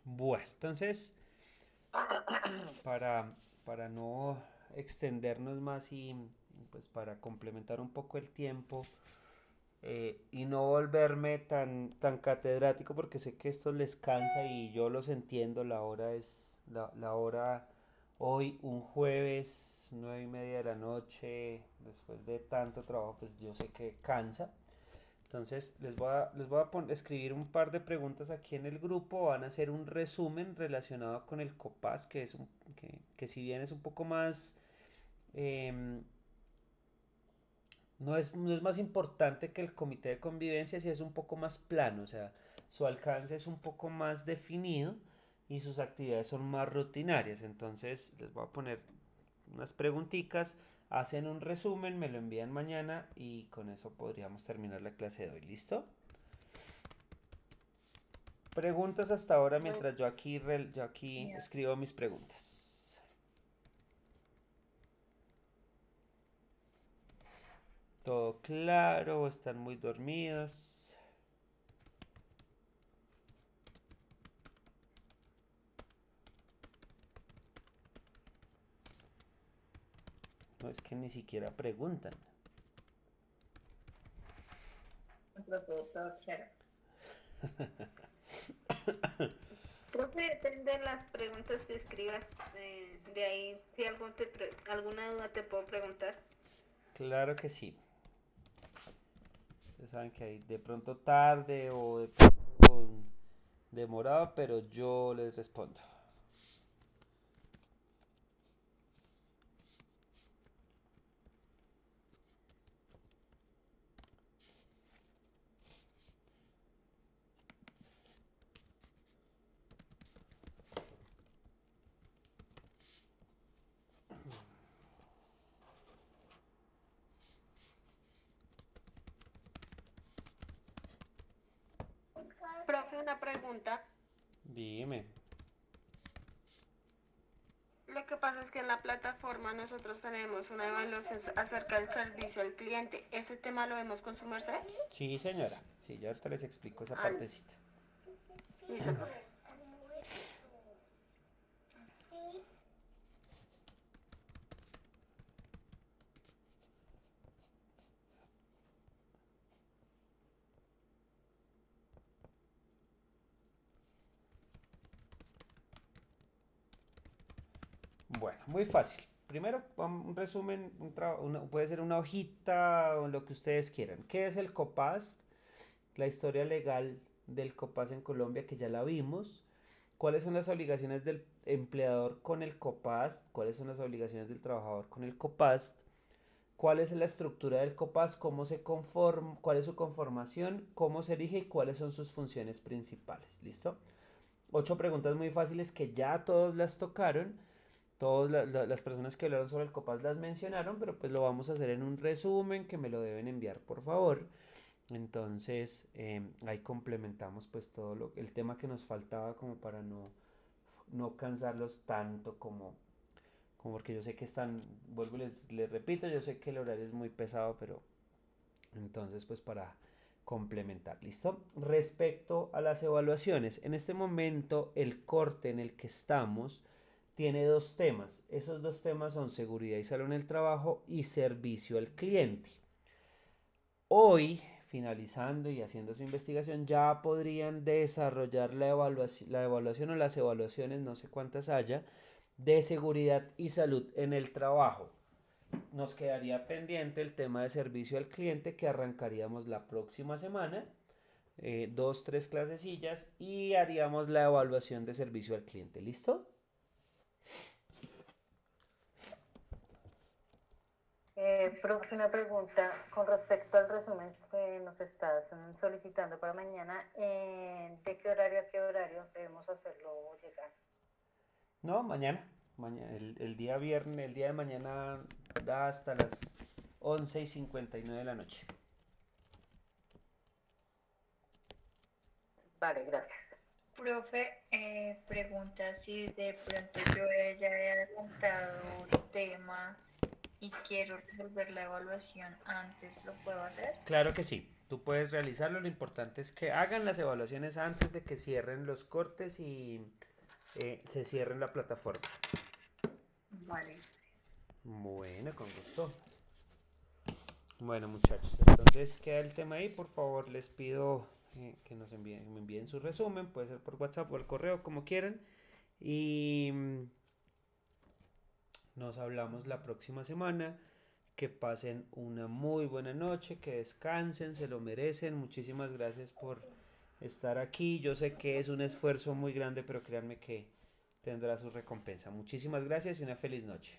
Bueno, entonces, para no extendernos más y pues para complementar un poco el tiempo y no volverme tan catedrático, porque sé que esto les cansa y yo los entiendo, la hora es la hora hoy, un jueves, 9:30 de la noche, después de tanto trabajo, pues yo sé que cansa. Entonces les voy a escribir un par de preguntas aquí en el grupo. Van a hacer un resumen relacionado con el COPAS, que si bien es un poco más, em, no es más importante que el comité de convivencia, sí es un poco más plano, o sea, su alcance es un poco más definido y sus actividades son más rutinarias. Entonces les voy a poner unas preguntitas, hacen un resumen, me lo envían mañana y con eso podríamos terminar la clase de hoy. ¿Listo? Preguntas hasta ahora mientras yo aquí escribo mis preguntas. ¿Todo claro? ¿Están muy dormidos? No, es que ni siquiera preguntan. Todo claro. Creo que depende de las preguntas que escribas. De ahí, si alguna duda te puedo preguntar. Claro que sí. Ustedes saben que hay de pronto tarde o de pronto demorado, pero yo les respondo. Profe, una pregunta. Dime. Lo que pasa es que en la plataforma nosotros tenemos una evaluación acerca del servicio al cliente. ¿Ese tema lo vemos con su merced? Sí, señora. Sí, yo ahorita les explico esa partecita. Listo, profe. Bueno, muy fácil. Primero, un resumen, puede ser una hojita o lo que ustedes quieran. ¿Qué es el COPAST? La historia legal del COPAST en Colombia, que ya la vimos. ¿Cuáles son las obligaciones del empleador con el COPAST? ¿Cuáles son las obligaciones del trabajador con el COPAST? ¿Cuál es la estructura del COPAST? ¿Cómo se conforma? ¿Cuál es su conformación? ¿Cómo se elige? ¿Y cuáles son sus funciones principales? ¿Listo? 8 preguntas muy fáciles que ya todos las tocaron. Todas las personas que hablaron sobre el COPAS las mencionaron, pero pues lo vamos a hacer en un resumen que me lo deben enviar por favor. Entonces ahí complementamos pues el tema que nos faltaba como para no cansarlos tanto como porque yo sé que vuelvo y les repito, yo sé que el horario es muy pesado, pero entonces pues para complementar. ¿Listo? Respecto a las evaluaciones, en este momento el corte en el que estamos tiene dos temas. Esos dos temas son seguridad y salud en el trabajo y servicio al cliente. Hoy, finalizando y haciendo su investigación, ya podrían desarrollar la evaluación o las evaluaciones, no sé cuántas haya, de seguridad y salud en el trabajo. Nos quedaría pendiente el tema de servicio al cliente que arrancaríamos la próxima semana, 2, 3 clasecillas y haríamos la evaluación de servicio al cliente. ¿Listo? Profe, una pregunta con respecto al resumen que nos estás solicitando para mañana. ¿De qué horario a qué horario debemos hacerlo llegar? No, mañana. El día viernes, el día de mañana da hasta las 11:59 de la noche. Vale, gracias. Profe, pregunta si de pronto yo ya he adelantado el tema y quiero resolver la evaluación antes, ¿lo puedo hacer? Claro que sí, tú puedes realizarlo, lo importante es que hagan las evaluaciones antes de que cierren los cortes y se cierren la plataforma. Vale, gracias. Bueno, con gusto. Bueno, muchachos, entonces queda el tema ahí. Por favor, les pido que me envíen su resumen, puede ser por WhatsApp o el correo, como quieran. Y nos hablamos la próxima semana. Que pasen una muy buena noche, que descansen, se lo merecen. Muchísimas gracias por estar aquí. Yo sé que es un esfuerzo muy grande, pero créanme que tendrá su recompensa. Muchísimas gracias y una feliz noche.